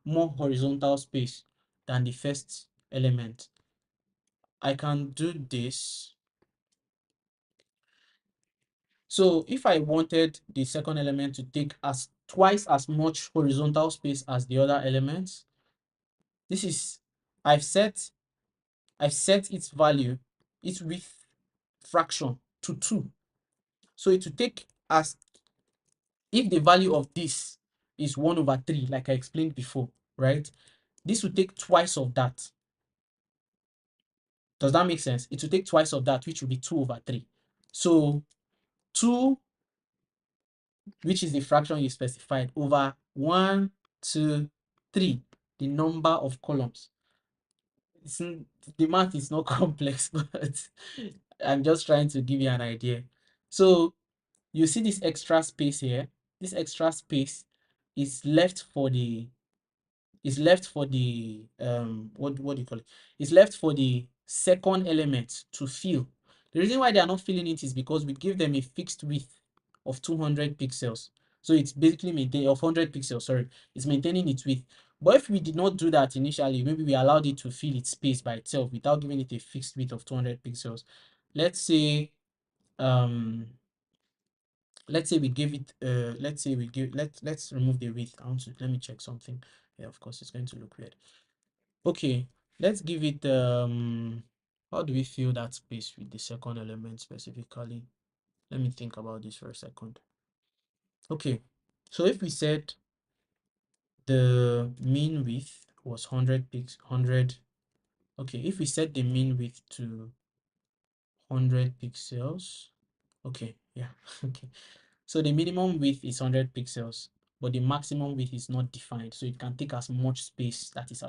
more horizontal space than the first element, I can do this. So if I wanted the second element to take twice as much horizontal space as the other elements, this is I've set its value, its width fraction to 2. So it will take as if the value of this is 1 over 3, like I explained before, right? This will take twice of that. Does that make sense? It will take twice of that, which will be 2 over 3. So 2, which is the fraction you specified, over 1, 2, 3, the number of columns. The math is not complex, but I'm just trying to give you an idea. So you see this extra space here. This extra space is left for the what do you call it? It's left for the second element to fill. The reason why they are not filling it is because we give them a fixed width of 200 pixels. So it's basically maintaining of 100 pixels, sorry, it's maintaining its width. But if we did not do that initially, maybe we allowed it to fill its space by itself without giving it a fixed width of 200 pixels. Let's say um let's say we give it let's say we give let's remove the width. Let me check something. Yeah, of course it's going to look weird. Okay, let's give it how do we fill that space with the second element specifically? Let me think about this for a second. Okay, so if we said the mean width was 100 pixels, 100. Okay, if we set the mean width to 100 pixels. Okay, yeah. Okay, so the minimum width is 100 pixels, but the maximum width is not defined, so it can take as much space that is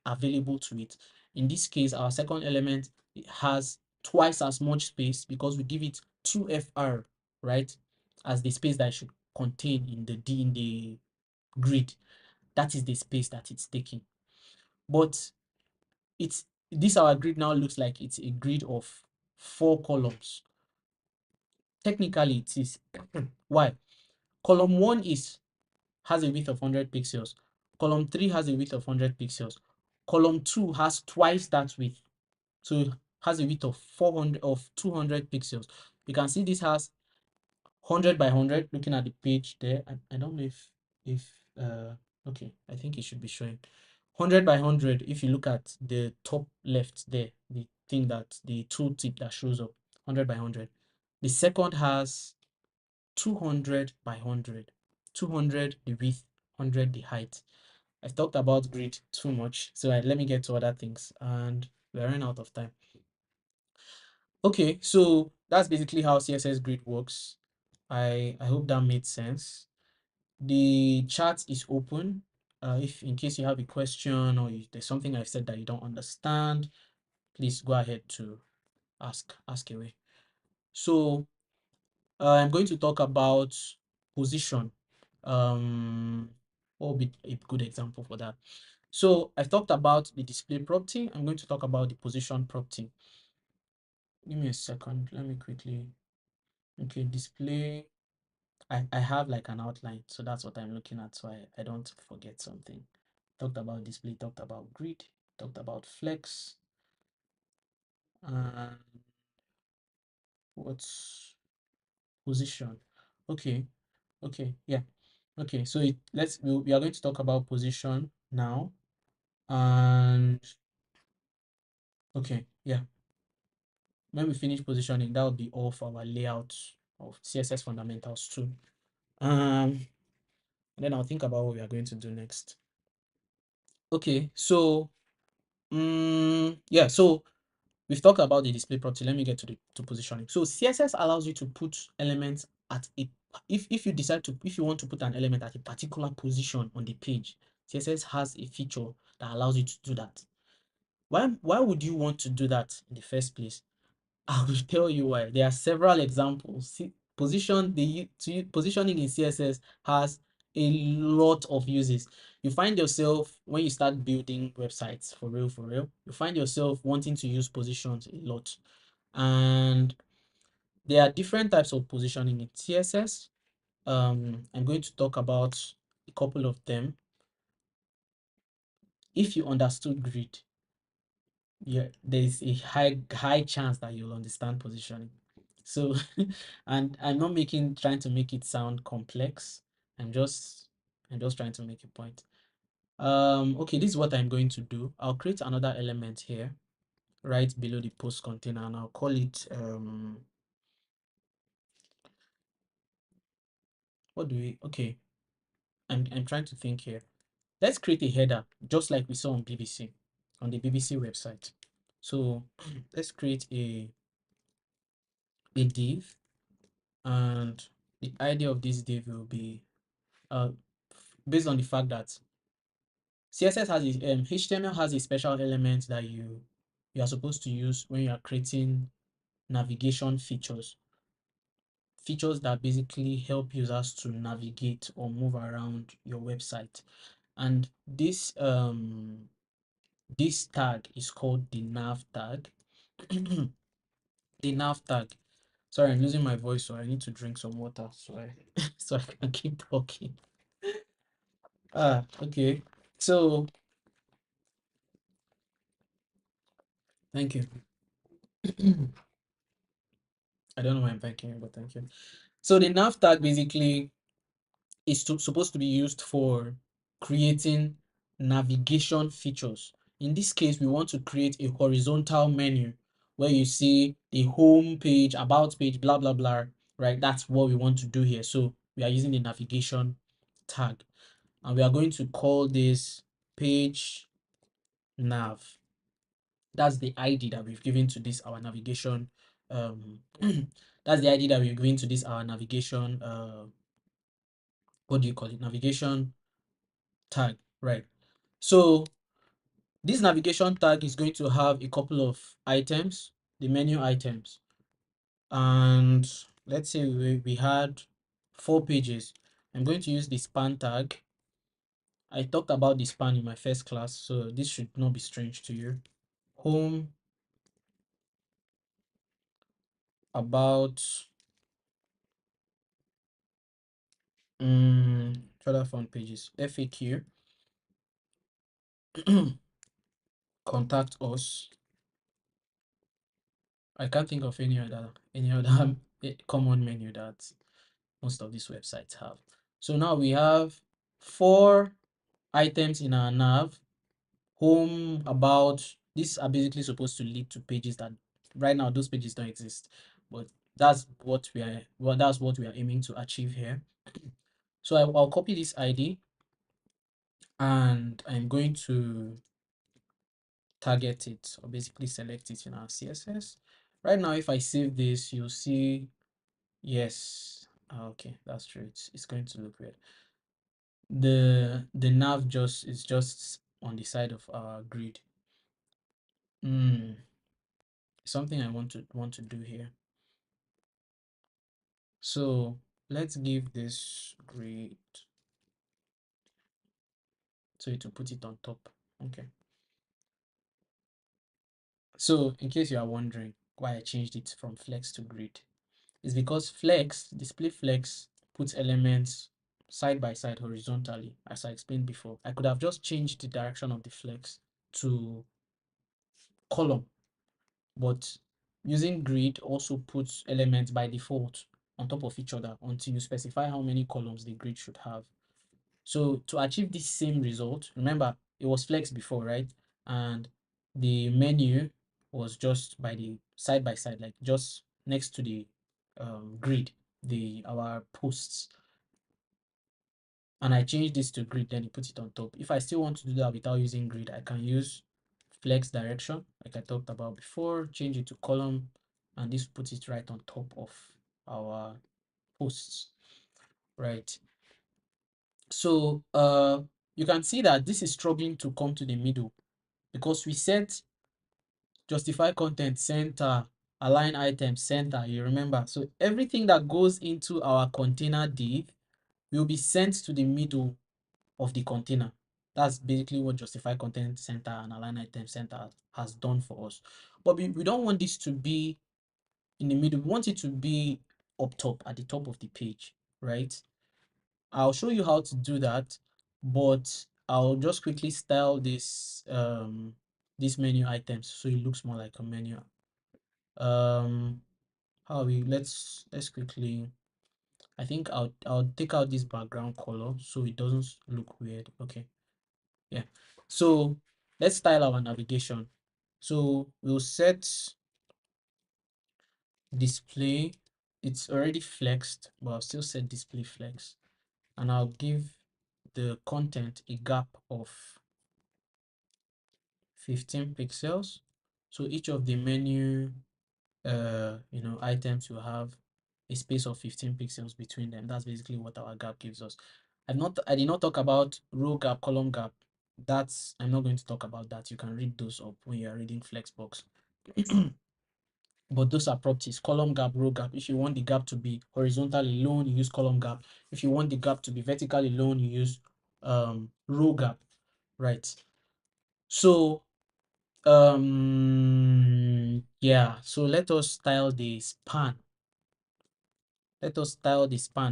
available to it. In this case, our second element has twice as much space because we give it 2fr, right, as the space that it should contain in the grid. That is the space that it's taking. But it's this our grid now looks like it's a grid of 4 columns. Technically it is. Why? Column 1 has a width of 100 pixels. Column 3 has a width of 100 pixels. Column 2 has twice that width. So it has a width of 200 pixels. You can see this has 100 by 100 looking at the page there. I don't know if okay, I think it should be showing 100 by 100. If you look at the top left there, the thing that the tooltip that shows up, 100 by 100. The second has 200 by 100. 200 the width, 100 the height. I've talked about grid too much, so let me get to other things, and we're running out of time. Okay, so that's basically how CSS grid works. I hope that made sense. The chat is open. If in case you have a question or if there's something I've said that you don't understand, please go ahead to ask away. So I'm going to talk about position. What would be a good example for that? So I've talked about the display property. I'm going to talk about the position property. Give me a second. Let me quickly. Okay, display. I have like an outline, so that's what I'm looking at, so I don't forget something. Talked about display, talked about grid, talked about flex, and what's position. Okay, yeah. Okay, so we are going to talk about position now. And okay, yeah. When we finish positioning, that will be all for our layout of CSS Fundamentals II. And then I'll think about what we are going to do next. Okay, so yeah, so we've talked about the display property. Let me get to positioning. So CSS allows you to put elements at a if you decide to if you want to put an element at a particular position on the page, CSS has a feature that allows you to do that. Why would you want to do that in the first place? I will tell you why. There are several examples. Positioning in CSS has a lot of uses. You find yourself when you start building websites for real, you find yourself wanting to use positions a lot. And there are different types of positioning in CSS. I'm going to talk about a couple of them. If you understood grid, yeah, there's a high chance that you'll understand positioning. So and I'm not trying to make it sound complex. I'm just trying to make a point. Okay, this is what I'm going to do. I'll create another element here right below the post container, and I'll call it what do we, okay, I'm trying to think here. Let's create a header just like we saw on BBC, on the BBC website. So let's create a div, and the idea of this div will be uh, based on the fact that CSS has a, HTML has a special element that you are supposed to use when you are creating navigation features that basically help users to navigate or move around your website. And this tag is called the nav tag. The nav tag. Sorry, I'm losing my voice, so I need to drink some water so I so I can keep talking. Okay. So thank you. I don't know why I'm thanking you, but thank you. So the nav tag basically is supposed to be used for creating navigation features. In this case, we want to create a horizontal menu where you see the home page, about page, blah, blah, blah, right? That's what we want to do here. So we are using the navigation tag, and we are going to call this page nav. That's the ID that we've given to this, our navigation. That's the ID that we've given to this, our navigation, what do you call it? Navigation tag, right? So this navigation tag is going to have a couple of items, the menu items. And let's say we had 4 pages. I'm going to use the span tag. I talked about the span in my first class, so this should not be strange to you. Home, about, further front pages, FAQ, contact us. I can't think of any other common menu that most of these websites have. So now we have 4 items in our nav: home, about. These are basically supposed to lead to pages that right now those pages don't exist, but that's what we are aiming to achieve here. So I'll copy this ID and I'm going to target it, or basically select it in our CSS. Right now, if I save this, you'll see, yes, okay, that's true. It's going to look weird. The nav is just on the side of our grid. Something I want to do here. So let's give this grid, so to put it on top. Okay. So in case you are wondering why I changed it from flex to grid, it's because display flex puts elements side by side horizontally, as I explained before. I could have just changed the direction of the flex to column, but using grid also puts elements by default on top of each other until you specify how many columns the grid should have. So to achieve this same result, remember it was flex before, right? And the menu was just by side, like just next to the grid, our posts. And I changed this to grid, then you put it on top. If I still want to do that without using grid, I can use flex direction, like I talked about before, change it to column, and this puts it right on top of our posts, right? So you can see that this is struggling to come to the middle because we set justify content center, align items center, you remember. So everything that goes into our container div will be sent to the middle of the container. That's basically what justify content center and align item center has done for us. But we don't want this to be in the middle. We want it to be up top, at the top of the page, right? I'll show you how to do that, but I'll just quickly style this menu items so it looks more like a menu. How we let's quickly, I think I'll take out this background color so it doesn't look weird. Okay. Yeah. So let's style our navigation. So we'll set display. It's already flexed, but I'll still set display flex. and I'll give the content a gap of 15 pixels. So each of the menu items will have a space of 15 pixels between them. That's basically what our gap gives us. I did not talk about row gap, column gap. I'm not going to talk about that. You can read those up when you are reading Flexbox. But those are properties: column gap, row gap. If you want the gap to be horizontally long, you use column gap. If you want the gap to be vertically long, you use row gap, right? So yeah, so let us style the span.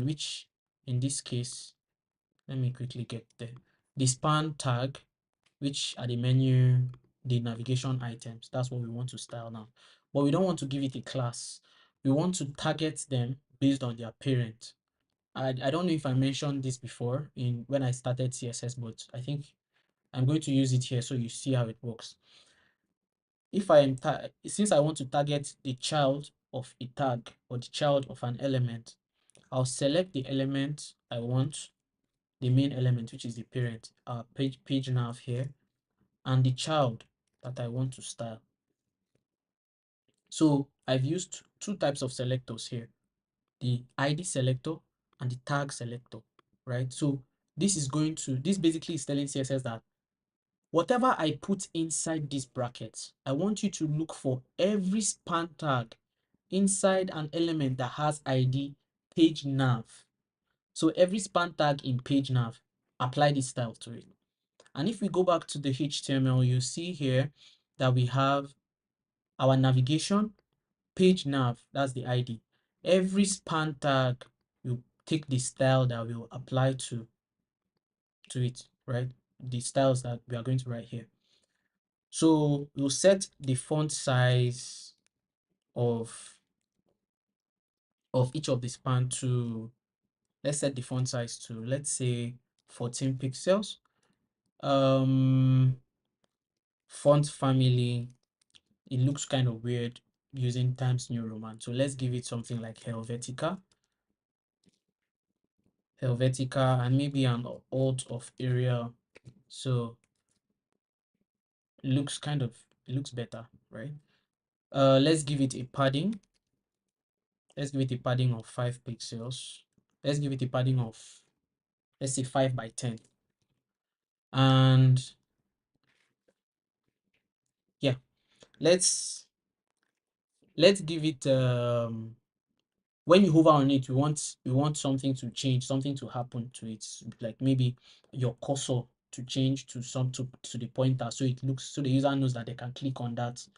Which in this case, let me quickly get the span tag, which are the menu, the navigation items. That's what we want to style now. But we don't want to give it a class. We want to target them based on their parent. I don't know if I mentioned this before when I started CSS, but I think I'm going to use it here so you see how it works. If since I want to target the child of a tag or the child of an element, I'll select the element I want, the main element, which is the parent, page nav here, and the child that I want to style. So I've used two types of selectors here, the ID selector and the tag selector, right? So this basically is telling CSS that whatever I put inside these brackets, I want you to look for every span tag inside an element that has ID page nav. So every span tag in page nav, apply this style to it. And if we go back to the HTML, you see here that we have our navigation, page nav, that's the ID. Every span tag, you take the style that will apply to it, right? The styles that we are going to write here. So we'll set the font size of each of the span to, let's set the font size to, let's say, 14 pixels. Font family, it looks kind of weird using Times New Roman, so let's give it something like Helvetica, and maybe an alt of Arial. So it looks better, right? Let's give it a padding. Let's give it a padding of 5 pixels. Let's give it a padding of, let's say, 5 by 10. And yeah, let's give it when you hover on it, we want something to change, something to happen to it, like maybe your cursor to change to the pointer, so the user knows that they can click on that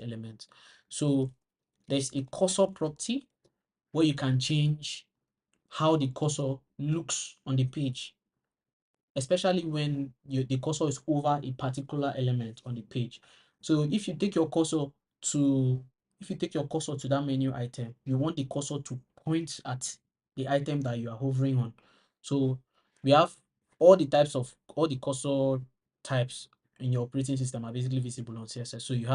element. So there's a cursor property where you can change how the cursor looks on the page, especially when the cursor is over a particular element on the page. So if you take your cursor to that menu item, you want the cursor to point at the item that you are hovering on. So we have all the cursor types in your operating system are basically visible on CSS. So you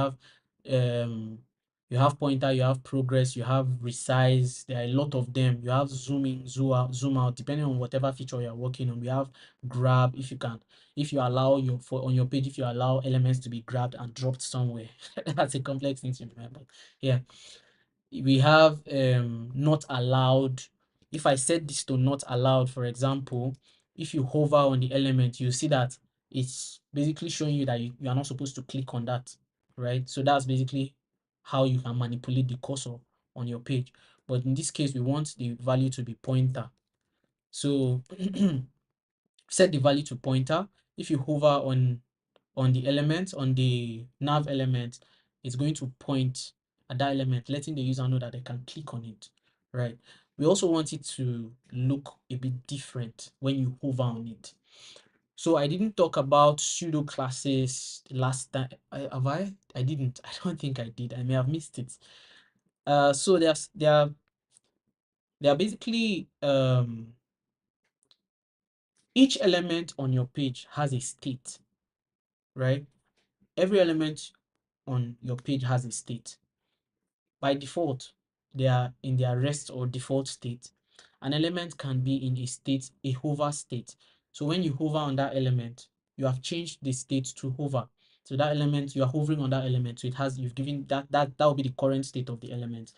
have pointer, you have progress, you have resize. There are a lot of them. You have zoom in, zoom out, depending on whatever feature you're working on. We have grab, if you allow on your page, if you allow elements to be grabbed and dropped somewhere. That's a complex thing to remember. Yeah. We have not allowed. If I set this to not allowed, for example, if you hover on the element, you see that it's basically showing you that you are not supposed to click on that, right? So that's basically how you can manipulate the cursor on your page. But in this case, we want the value to be pointer. So set the value to pointer. If you hover on the element, on the nav element, it's going to point at that element, letting the user know that they can click on it, right? We also want it to look a bit different when you hover on it. So I didn't talk about pseudo classes last time. Have I? I didn't. I don't think I did. I may have missed it. So they are basically each element on your page has a state, right? Every element on your page has a state. By default, they are in their rest or default state. An element can be in a state, a hover state. So when you hover on that element, you have changed the state to hover. So that element, you are hovering on that element. So it has, you've given that will be the current state of the element.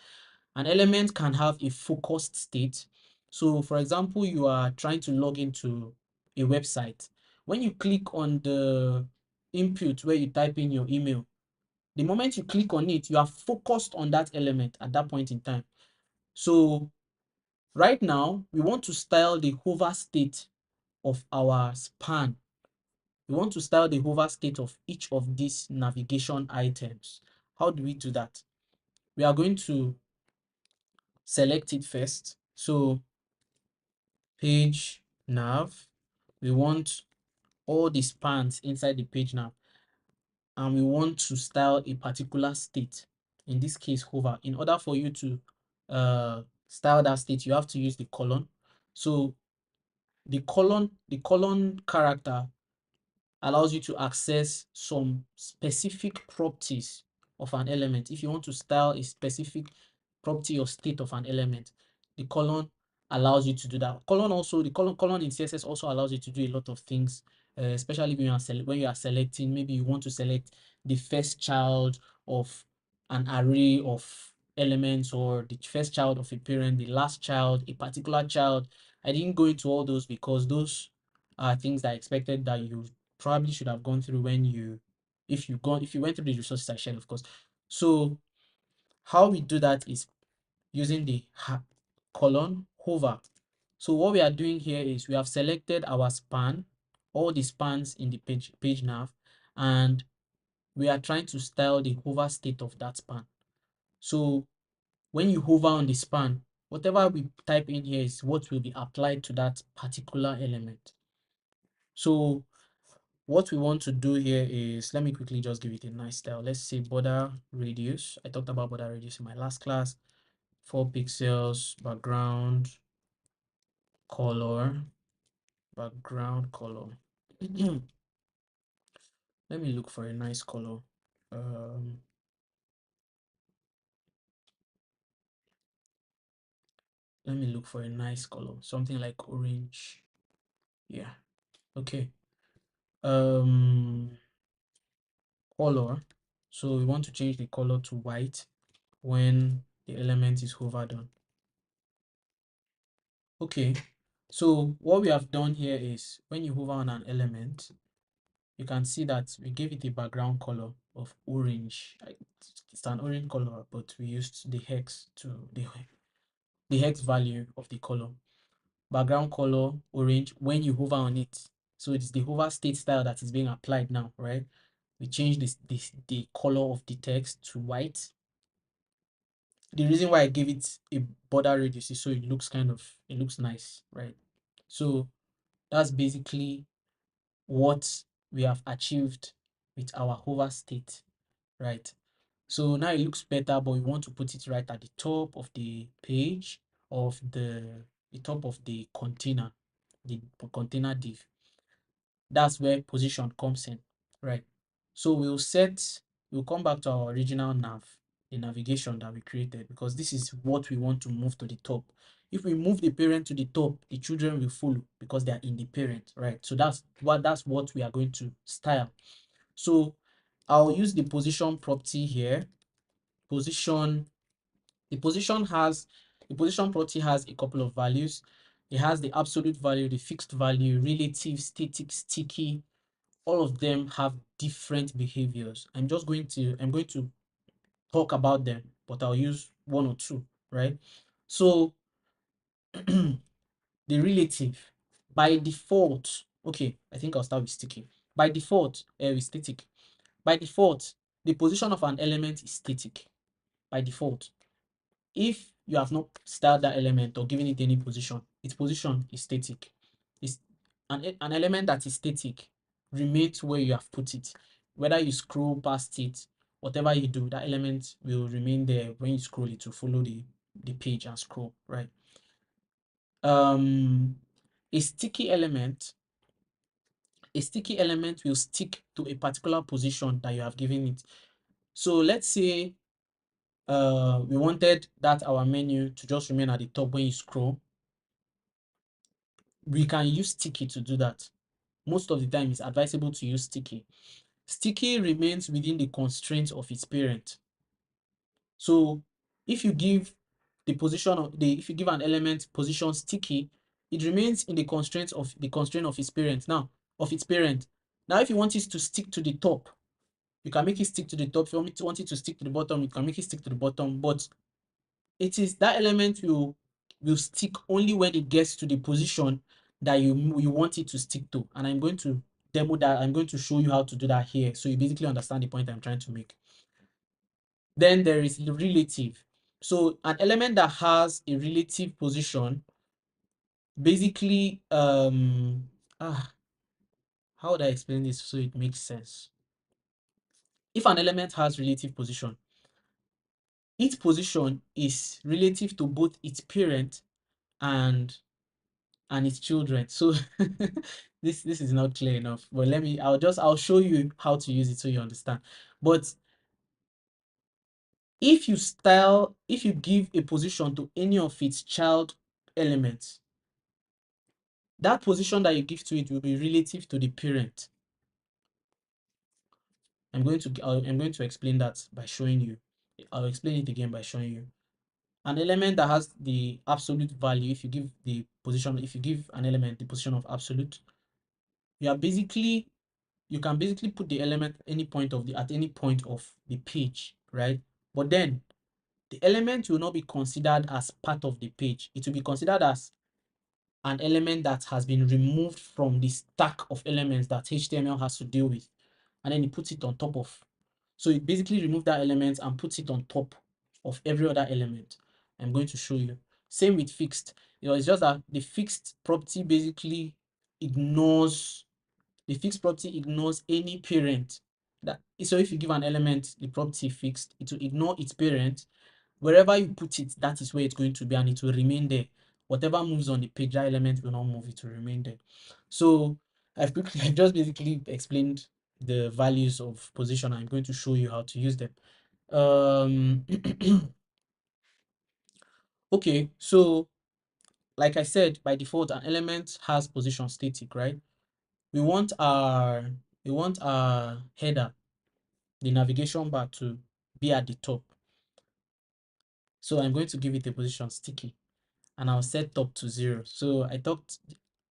An element can have a focused state. So for example, you are trying to log into a website. When you click on the input where you type in your email, the moment you click on it, you are focused on that element at that point in time. So right now, we want to style the hover state of our span. We want to style the hover state of each of these navigation items. How do we do that? We are going to select it first. So page nav, we want all the spans inside the page nav, and we want to style a particular state, in this case hover. In order for you to style that state, you have to use the colon. So the colon character allows you to access some specific properties of an element. If you want to style a specific property or state of an element, the colon allows you to do that. The colon in CSS also allows you to do a lot of things, especially when you are selecting. Maybe you want to select the first child of an array of elements, or the first child of a parent, the last child, a particular child. I didn't go into all those because those are things that I expected that you probably should have gone through when you, if you went through the resources I shared, of course. So how we do that is using the colon hover. So what we are doing here is we have selected our span, all the spans in the page nav, and we are trying to style the hover state of that span. So when you hover on the span, whatever we type in here is what will be applied to that particular element. So what we want to do here is, let me quickly just give it a nice style. Let's say border radius. I talked about border radius in my last class. 4 pixels, background color, background color. Let me look for a nice color. Let me look for a nice color, something like orange. Yeah, okay. Color. So we want to change the color to white when the element is hovered on. Okay, so what we have done here is when you hover on an element, you can see that we gave it a background color of orange. It's an orange color, but we used the hex to the hex value of the color. Background color orange when you hover on it. So it's the hover state style that is being applied now, right? We change the color of the text to white. The reason why I gave it a border radius is so it looks nice, right? So that's basically what we have achieved with our hover state, right? So now it looks better, but we want to put it right at the top of the page of the top of the container div. That's where position comes in, right? So we'll come back to our original nav, the navigation that we created, because this is what we want to move to the top. If we move the parent to the top, the children will follow because they are in the parent, right? So that's what we are going to style. So I'll use the position property here. The position property has a couple of values. It has the absolute value, the fixed value, relative, static, sticky. All of them have different behaviors. I'm going to talk about them, but I'll use one or two, right? So the relative, by default, okay, I think I'll start with sticky. By default, with static. By default, the position of an element is static. By default, if you have not styled that element or given it any position, its position is static. It's an element that is static remains where you have put it. Whether you scroll past it, whatever you do, that element will remain there. When you scroll, it will follow the page and scroll, right? A sticky element will stick to a particular position that you have given it. So let's say we wanted that our menu to just remain at the top when you scroll. we can use sticky to do that. Most of the time, it's advisable to use sticky. Sticky remains within the constraints of its parent. So if you give if you give an element position sticky, it remains in the constraint of its parent. Now, if you want it to stick to the top, you can make it stick to the top. If you want it to stick to the bottom, you can make it stick to the bottom. But it is that element will stick only when it gets to the position that you want it to stick to. And I'm going to demo that. I'm going to show you how to do that here, so you basically understand the point I'm trying to make. Then there is the relative. So an element that has a relative position basically how would I explain this so it makes sense? If an element has relative position, its position is relative to both its parent and its children. So this is not clear enough, but I'll show you how to use it so you understand. But if you give a position to any of its child elements, that position that you give to it will be relative to the parent. I'm going to explain that by showing you. I'll explain it again by showing you. An element that has the absolute value, if you give an element the position of absolute, you can basically put the element at any point of the page, right? But then the element will not be considered as part of the page. It will be considered as an element that has been removed from the stack of elements that HTML has to deal with, and then it puts it on top of. So it basically removes that element and puts it on top of every other element. I'm going to show you. Same with fixed. It's just that the fixed property basically ignores any parent. So if you give an element the property fixed, it will ignore its parent. Wherever you put it, that is where it's going to be, and it will remain there. Whatever moves on the page, that element will not move, it will remain there. So I've just basically explained the values of position. I'm going to show you how to use them. Okay, so like I said, by default, an element has position static, right? We want our header, the navigation bar, to be at the top. So I'm going to give it a position sticky, and I'll set top to 0. So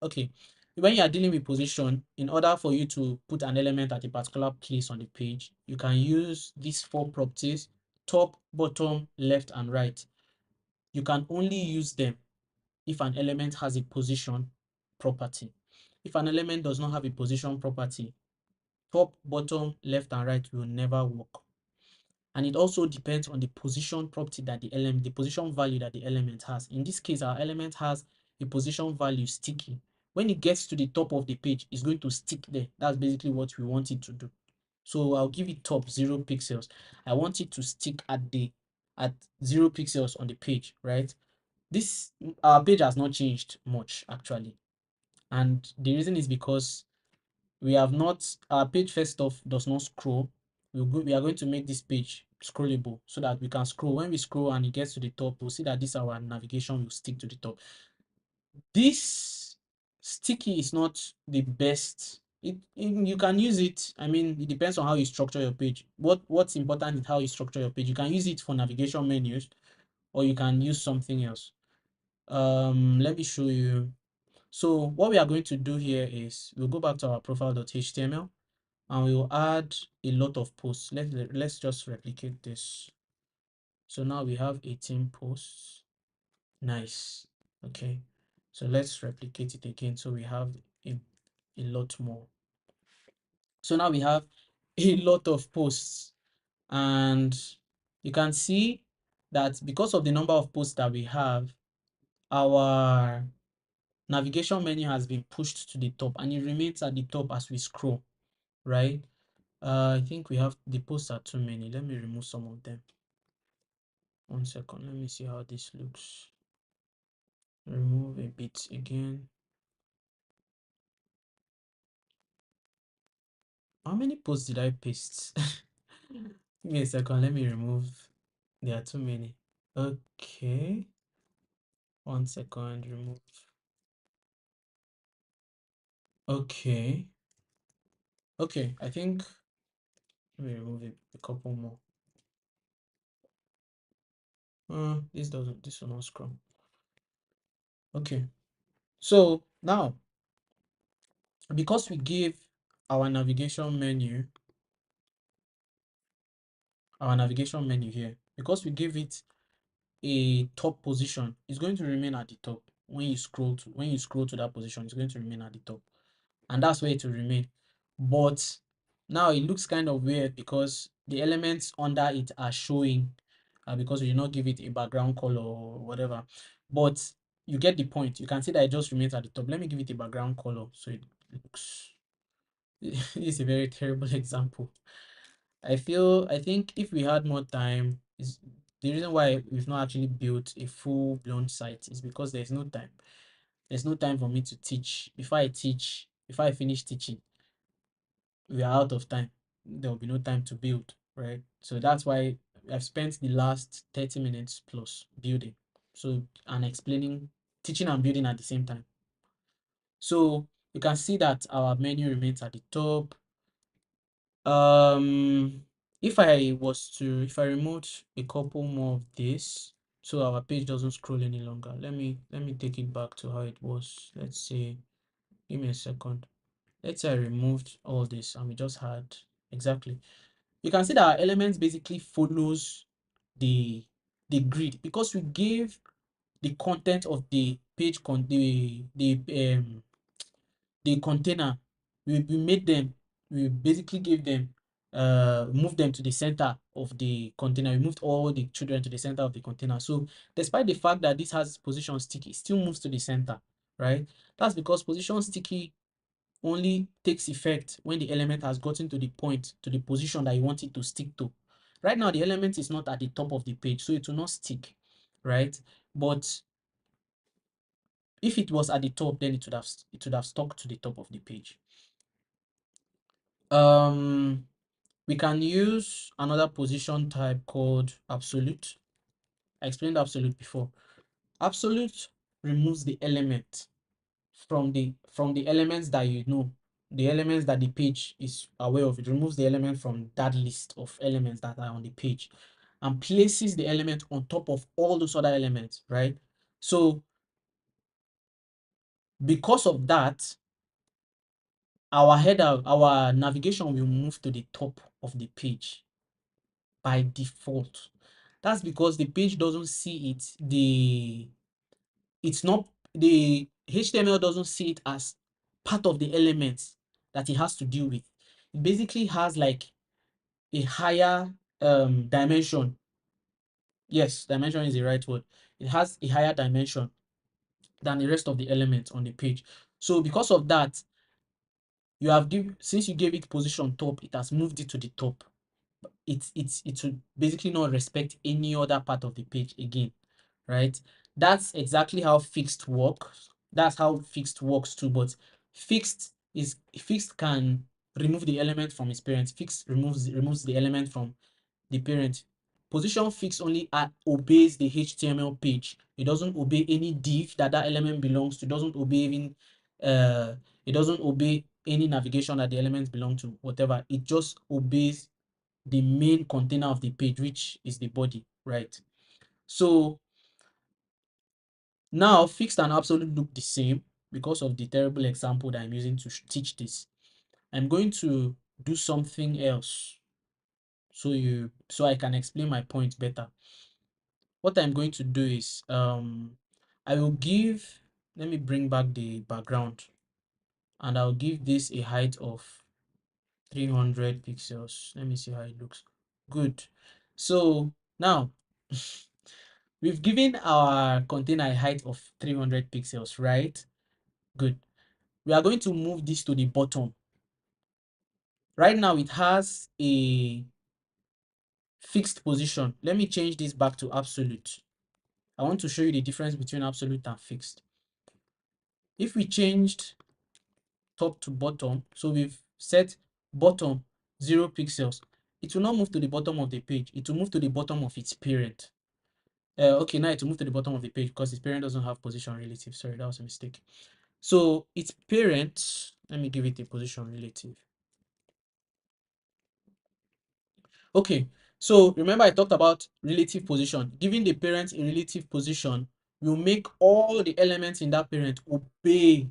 okay, when you are dealing with position, in order for you to put an element at a particular place on the page, you can use these 4 properties: top, bottom, left, and right. You can only use them if an element has a position property. If an element does not have a position property, top, bottom, left, and right will never work. And it also depends on the position property that the position value that the element has. In this case, our element has a position value sticky. When it gets to the top of the page, it's going to stick there. That's basically what we want it to do. So I'll give it top 0 pixels. I want it to stick at 0 pixels on the page, right? Our page has not changed much actually. And the reason is because our page first off does not scroll. We are going to make this page scrollable so that we can scroll. When we scroll and it gets to the top, we'll see that this our navigation will stick to the top. This sticky is not the best. You can use it. I mean, it depends on how you structure your page. What's important is how you structure your page. You can use it for navigation menus, or you can use something else. Let me show you. So what we are going to do here is we'll go back to our profile.html, and we will add a lot of posts. Let's just replicate this. So now we have 18 posts. Nice. Okay, so let's replicate it again so we have a lot more. So now we have a lot of posts, and you can see that because of the number of posts that we have, our navigation menu has been pushed to the top, and it remains at the top as we scroll, right? I think the posts are too many. Let me remove some of them. 1 second. Let me see how this looks. Remove a bit again. How many posts did I paste? Give me a second. Let me remove. There are too many. Okay. 1 second. Remove. Okay. Okay, I think let me remove a couple more. This will not scroll. Okay. So now, because we give our navigation menu here, because we give it a top position, it's going to remain at the top. When you scroll to that position, it's going to remain at the top, and that's where it will remain. But now it looks kind of weird because the elements under it are showing, because we did not give it a background color or whatever. But you get the point. You can see that it just remains at the top. Let me give it a background color so it looks. It's a very terrible example. I think if we had more time, is the reason why we've not actually built a full-blown site is because there's no time. There's no time for me to teach. If I finish teaching, we are out of time. There will be no time to build, right? So that's why I've spent the last 30 minutes plus building. So, and explaining, teaching and building at the same time. So you can see that our menu remains at the top. If I remove a couple more of this, so our page doesn't scroll any longer. Let me take it back to how it was. Let's say, give me a second. Let's say I removed all this and we just had exactly. You can see that our elements basically follows the grid because we gave the content of the page the container. We made them, we basically gave them, moved them to the center of the container. We moved all the children to the center of the container. So despite the fact that this has position sticky, it still moves to the center, right? That's because position sticky only takes effect when the element has gotten to the point, to the position that you want it to stick to. Right now, the element is not at the top of the page, so it will not stick, right? But if it was at the top, then it would have stuck to the top of the page. We can use another position type called absolute. I explained absolute before. Absolute removes the element from the elements that you know, the elements that the page is aware of. It removes the element from that list of elements that are on the page and places the element on top of all those other elements, right? So because of that, our header, our navigation will move to the top of the page by default. That's because the page doesn't see it. It's not, the HTML doesn't see it as part of the elements that it has to deal with. It basically has like a higher dimension. Yes, dimension is the right word. It has a higher dimension than the rest of the elements on the page. So because of that, since you gave it position top, it has moved it to the top. It would basically not respect any other part of the page again, right? That's exactly how fixed works. That's how fixed works too. But fixed can remove the element from its parent. Fixed removes the element from the parent. Position fixed only obeys the HTML page. It doesn't obey any div that element belongs to. It doesn't obey even it doesn't obey any navigation that the elements belong to, whatever. It just obeys the main container of the page, which is the body, right? So now fixed and absolute look the same because of the terrible example that I'm using to teach this. I'm going to do something else so I can explain my point better. What I'm going to do is I will give, let me bring back the background, and I'll give this a height of 300 pixels. Let me see how it looks. Good. So now we've given our container a height of 300 pixels, right? Good. We are going to move this to the bottom. Right now it has a fixed position. Let me change this back to absolute. I want to show you the difference between absolute and fixed. If we changed top to bottom, so we've set bottom 0 pixels, it will not move to the bottom of the page. It will move to the bottom of its parent. Okay, now it will move to the bottom of the page because its parent doesn't have position relative. Sorry, that was a mistake. So its parent, let me give it a position relative. Okay, so remember I talked about relative position. Giving the parent a relative position will make all the elements in that parent obey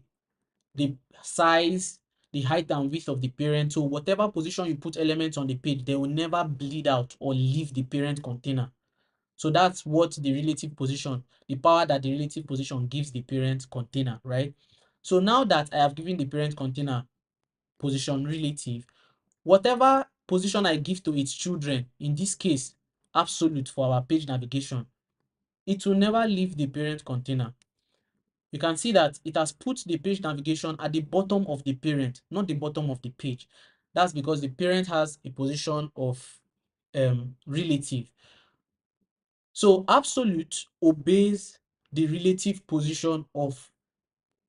the size, the height and width of the parent. So whatever position you put elements on the page, they will never bleed out or leave the parent container. So that's what the relative position, the power that the relative position gives the parent container, right? So now that I have given the parent container position relative, whatever position I give to its children, in this case, absolute for our page navigation, it will never leave the parent container. You can see that it has put the page navigation at the bottom of the parent, not the bottom of the page. That's because the parent has a position of relative. So absolute obeys the relative position of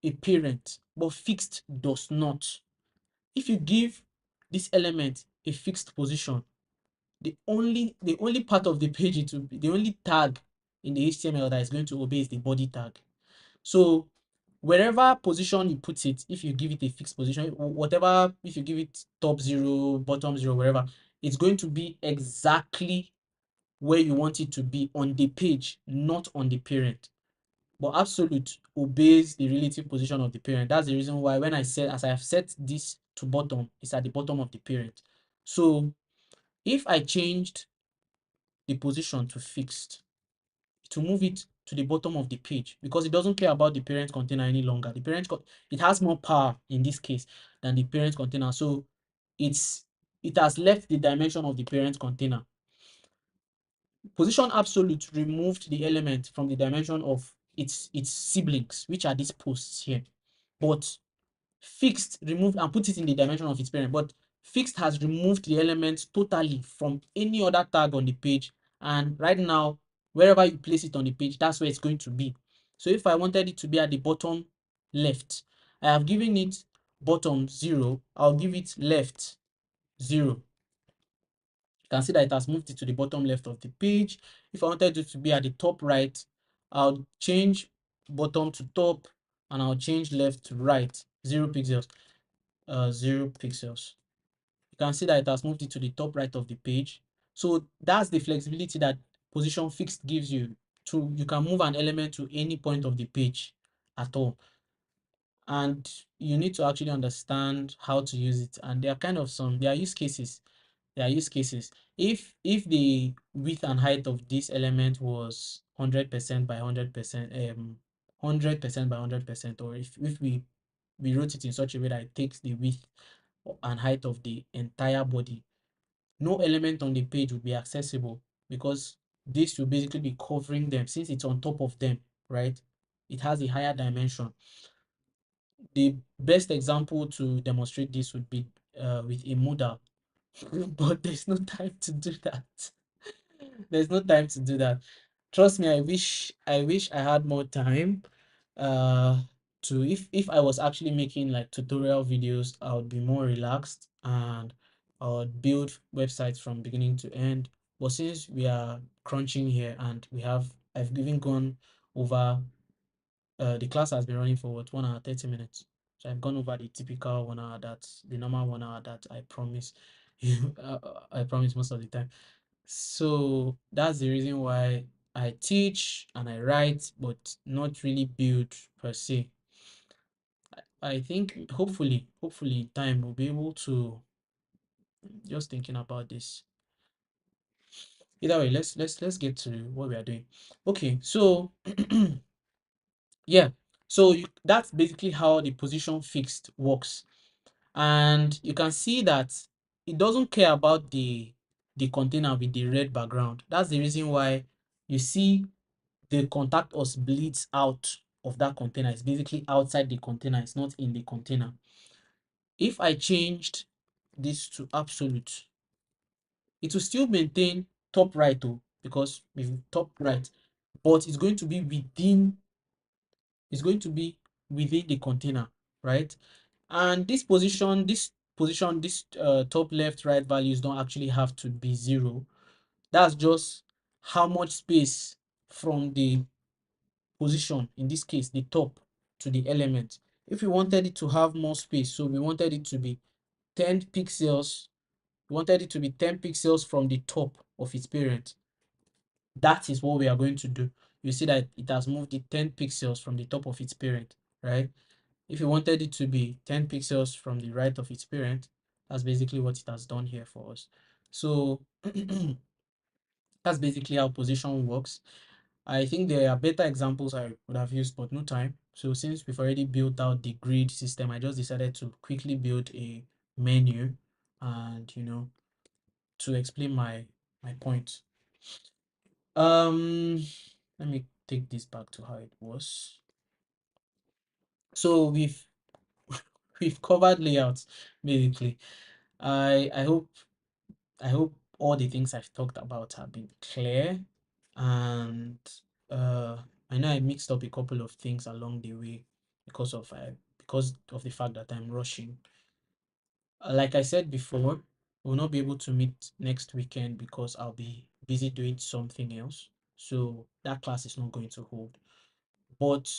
a parent, but fixed does not. If you give this element a fixed position, the only part of the page it will be, the only tag in the HTML that is going to obey is the body tag. So wherever position you put it, if you give it a fixed position, whatever, if you give it top 0, bottom 0, wherever, it's going to be exactly where you want it to be on the page, not on the parent. But absolute obeys the relative position of the parent. That's the reason why when I said, as I have set this to bottom, it's at the bottom of the parent. So if I changed the position to fixed, to move it to the bottom of the page, because it doesn't care about the parent container any longer. The parent it has more power in this case than the parent container. So it has left the dimension of the parent container. Position absolute removed the element from the dimension of its siblings, which are these posts here. But fixed removed and put it in the dimension of its parent. But fixed has removed the element totally from any other tag on the page. And right now, wherever you place it on the page, that's where it's going to be. So if I wanted it to be at the bottom left, I have given it bottom 0. I'll give it left 0. You can see that it has moved it to the bottom left of the page. If I wanted it to be at the top right, I'll change bottom to top and I'll change left to right, 0 pixels. 0 pixels. You can see that it has moved it to the top right of the page. So that's the flexibility that position fixed gives you. You can move an element to any point of the page at all. And you need to actually understand how to use it. And there are use cases. If the width and height of this element was 100% by 100%, 100% by 100%, or if we wrote it in such a way that it takes the width and height of the entire body, no element on the page will be accessible because this will basically be covering them since it's on top of them, right? It has a higher dimension. The best example to demonstrate this would be with a modal, but there's no time to do that. There's no time to do that. Trust me, I wish I had more time. To if I was actually making like tutorial videos, I would be more relaxed and I would build websites from beginning to end. But since we are crunching here and I've even gone over, the class has been running for what, 1 hour 30 minutes. So I've gone over the typical 1 hour, that's the normal 1 hour that I promise you. I promise most of the time. So that's the reason why I teach and I write, but not really build per se. I think hopefully in time we'll be able to, just thinking about this. Either way, let's get to what we are doing. Okay, so yeah, so that's basically how the position fixed works. And you can see that it doesn't care about the container with the red background. That's the reason why you see the contact us bleeds out of that container. It's basically outside the container, it's not in the container. If I changed this to absolute, it will still maintain top right though, because with top right, but it's going to be within the container, right? And this top left right values don't actually have to be 0. That's just how much space from the position, in this case the top, to the element If we wanted it to have more space, so we wanted it to be 10 pixels, we wanted it to be 10 pixels from the top of its parent. That is what we are going to do. You see that it has moved it 10 pixels from the top of its parent, right? If you wanted it to be 10 pixels from the right of its parent, that's basically what it has done here for us. So that's basically how position works. I think there are better examples I would have used, but no time. So since we've already built out the grid system, I just decided to quickly build a menu and, to explain my point. Let me take this back to how it was. So we've covered layouts basically. I hope all the things I've talked about have been clear, and uh, I know I mixed up a couple of things along the way because of the fact that I'm rushing. Like I said before, we'll not be able to meet next weekend because I'll be busy doing something else. So that class is not going to hold. But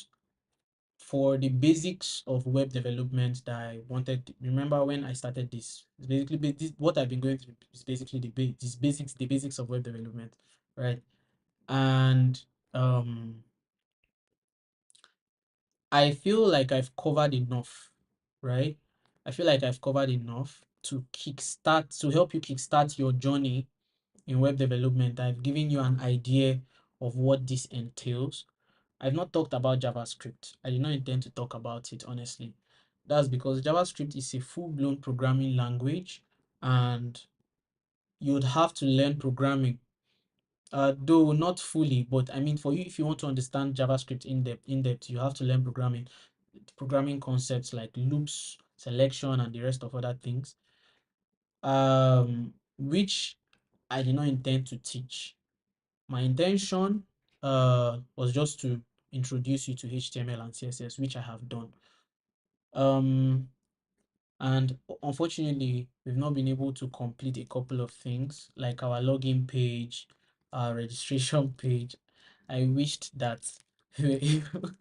for the basics of web development that I wanted, remember when I started this, it's basically what I've been going through is basically the basics of web development, right? And I feel like I've covered enough, right? I feel like I've covered enough to help you kickstart your journey in web development. I've given you an idea of what this entails. I've not talked about JavaScript. I did not intend to talk about it, honestly. That's because JavaScript is a full-blown programming language, and you'd have to learn programming. Though not fully, but I mean, for you, if you want to understand JavaScript in depth, you have to learn programming concepts like loops, selection, and the rest of other things. Which I did not intend to teach. My intention was just to introduce you to HTML and CSS, which I have done. And unfortunately, we've not been able to complete a couple of things like our login page, our registration page. I wished that we were able,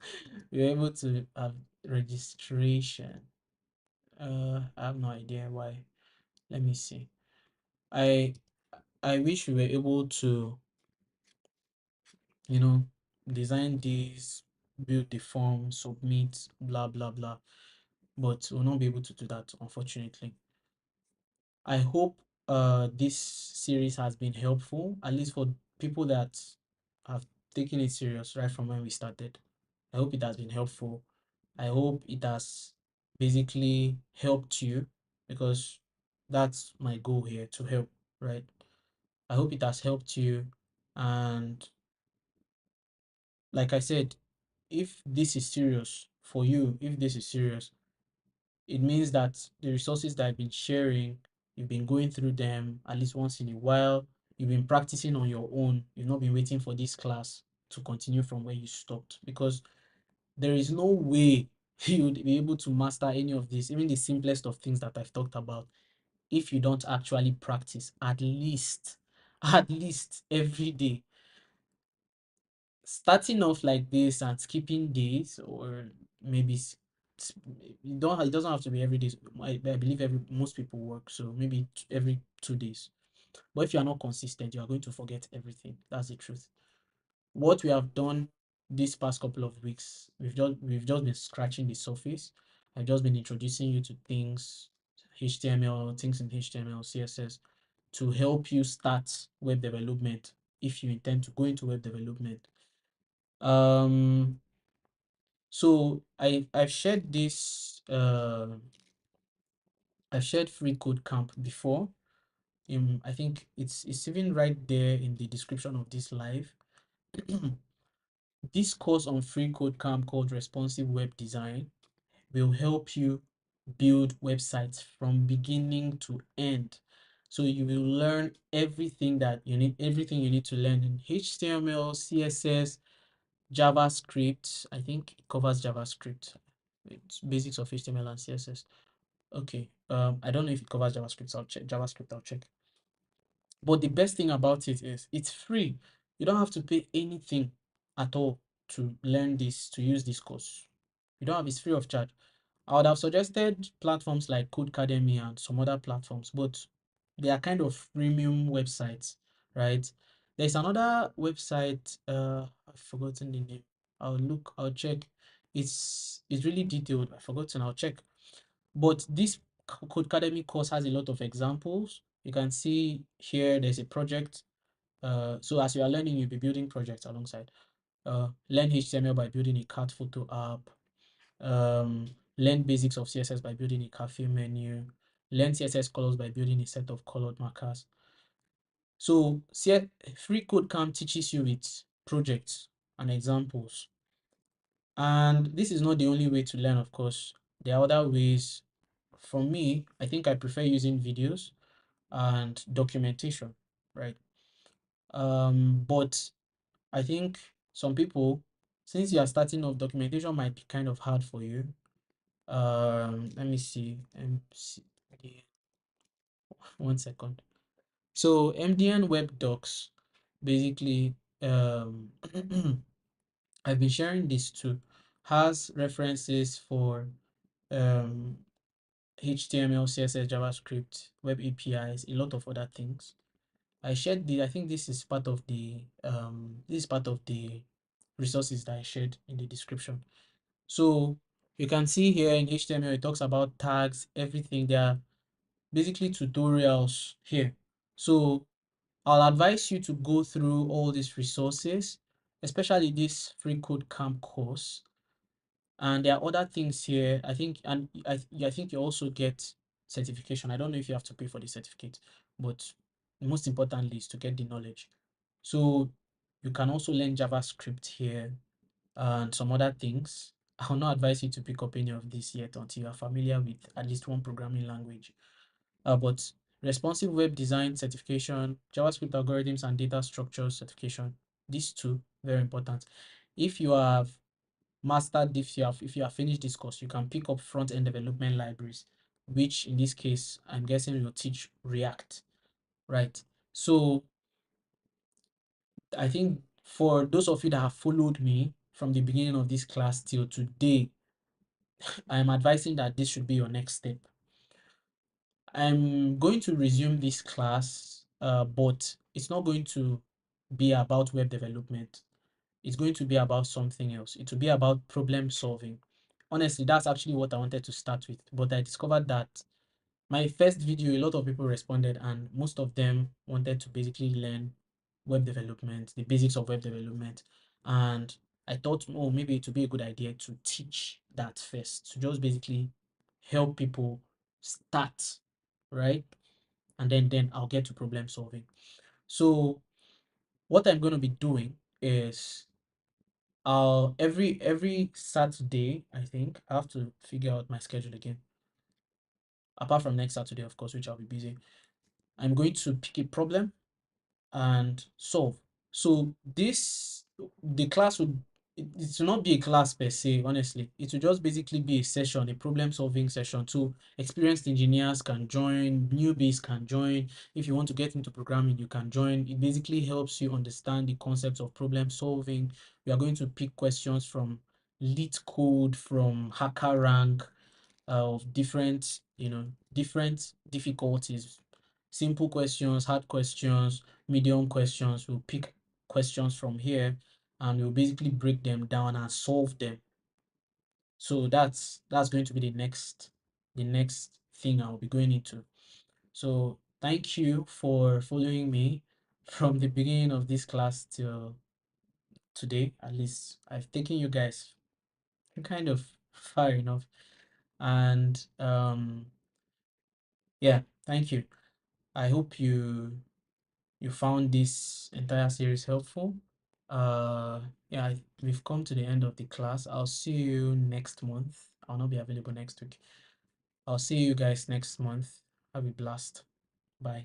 we were able to have registration. I have no idea why. Let me see. I I wish we were able to, you know, design this, build the form, submit, blah blah blah. But we'll not be able to do that, unfortunately. I hope this series has been helpful, at least for people that have taken it serious right from when we started. I hope it has been helpful. I hope it has basically helped you, because that's my goal here, to help, right? I hope it has helped you. And like I said, if this is serious for you, if this is serious, it means that the resources that I've been sharing, you've been going through them at least once in a while. You've been practicing on your own. You've not been waiting for this class to continue from where you stopped, because there is no way you would be able to master any of this, even the simplest of things that I've talked about, if you don't actually practice at least every day. Starting off like this and skipping days, or maybe it doesn't have to be every day. I believe most people work, so maybe every 2 days. But if you are not consistent, you are going to forget everything. That's the truth. What we have done this past couple of weeks, we've just been scratching the surface. I've just been introducing you to things in HTML, CSS, to help you start web development if you intend to go into web development. um so I've shared this I've shared free code camp before. I think it's even right there in the description of this live. This course on free code camp called responsive web design will help you build websites from beginning to end. So you will learn everything you need to learn in HTML, CSS, JavaScript. I think it covers JavaScript. It's basics of HTML and CSS. Okay. I don't know if it covers JavaScript. I'll check. JavaScript, I'll check. But the best thing about it is it's free. You don't have to pay anything at all to learn this, to use this course. You don't have, it's free of charge. I would have suggested platforms like Codecademy and some other platforms, but they are kind of premium websites, right? There's another website, I've forgotten the name. I'll check. It's really detailed. I've forgotten, I'll check. But this Codecademy course has a lot of examples. You can see here there's a project. So as you are learning, you'll be building projects alongside. Learn HTML by building a cat photo app. Learn basics of CSS by building a cafe menu. Learn CSS colors by building a set of colored markers. So free code camp teaches you with projects and examples. And this is not the only way to learn, of course. There are other ways. For me, I think I prefer using videos and documentation, right? But I think some people, since you are starting off, documentation might be kind of hard for you. Let me see. One second. So MDN Web Docs, basically, I've been sharing this too, has references for um, HTML, CSS, JavaScript, web APIs, a lot of other things. I think this is part of the resources that I shared in the description. So you can see here in HTML, it talks about tags, everything. There are basically tutorials here. So I'll advise you to go through all these resources, especially this free code camp course. And there are other things here. I think, and I think you also get certification. I don't know if you have to pay for the certificate, but most importantly is to get the knowledge. So you can also learn JavaScript here and some other things. I will not advise you to pick up any of this yet until you are familiar with at least one programming language. But responsive web design certification, JavaScript algorithms and data structures certification, these two very important. If you have mastered this, if you have finished this course, you can pick up front-end development libraries, which in this case, I'm guessing will teach React, right? So I think for those of you that have followed me from the beginning of this class till today, I'm advising that this should be your next step. I'm going to resume this class, but it's not going to be about web development. It's going to be about something else. It will be about problem solving. Honestly, that's actually what I wanted to start with, but I discovered that my first video, a lot of people responded, and most of them wanted to basically learn web development, the basics of web development. And I thought, oh, maybe it would be a good idea to teach that first, to just basically help people start, right? And then I'll get to problem solving. So what I'm going to be doing is every Saturday, I think I have to figure out my schedule again. Apart from next Saturday, of course, which I'll be busy. I'm going to pick a problem and solve. So the class it will not be a class per se, honestly. It will just basically be a session, a problem solving session. So experienced engineers can join, newbies can join. If you want to get into programming, you can join. It basically helps you understand the concepts of problem solving. We are going to pick questions from Lit Code, from HackerRank, of different, different difficulties, simple questions, hard questions, medium questions. We'll pick questions from here and we'll basically break them down and solve them. So that's going to be the next thing I'll be going into. So thank you for following me from the beginning of this class till today. At least I've taken you guys kind of far enough. And yeah, thank you. I hope you found this entire series helpful. Yeah, we've come to the end of the class. I'll see you next month. I'll not be available next week. I'll see you guys next month. Have a blast. Bye.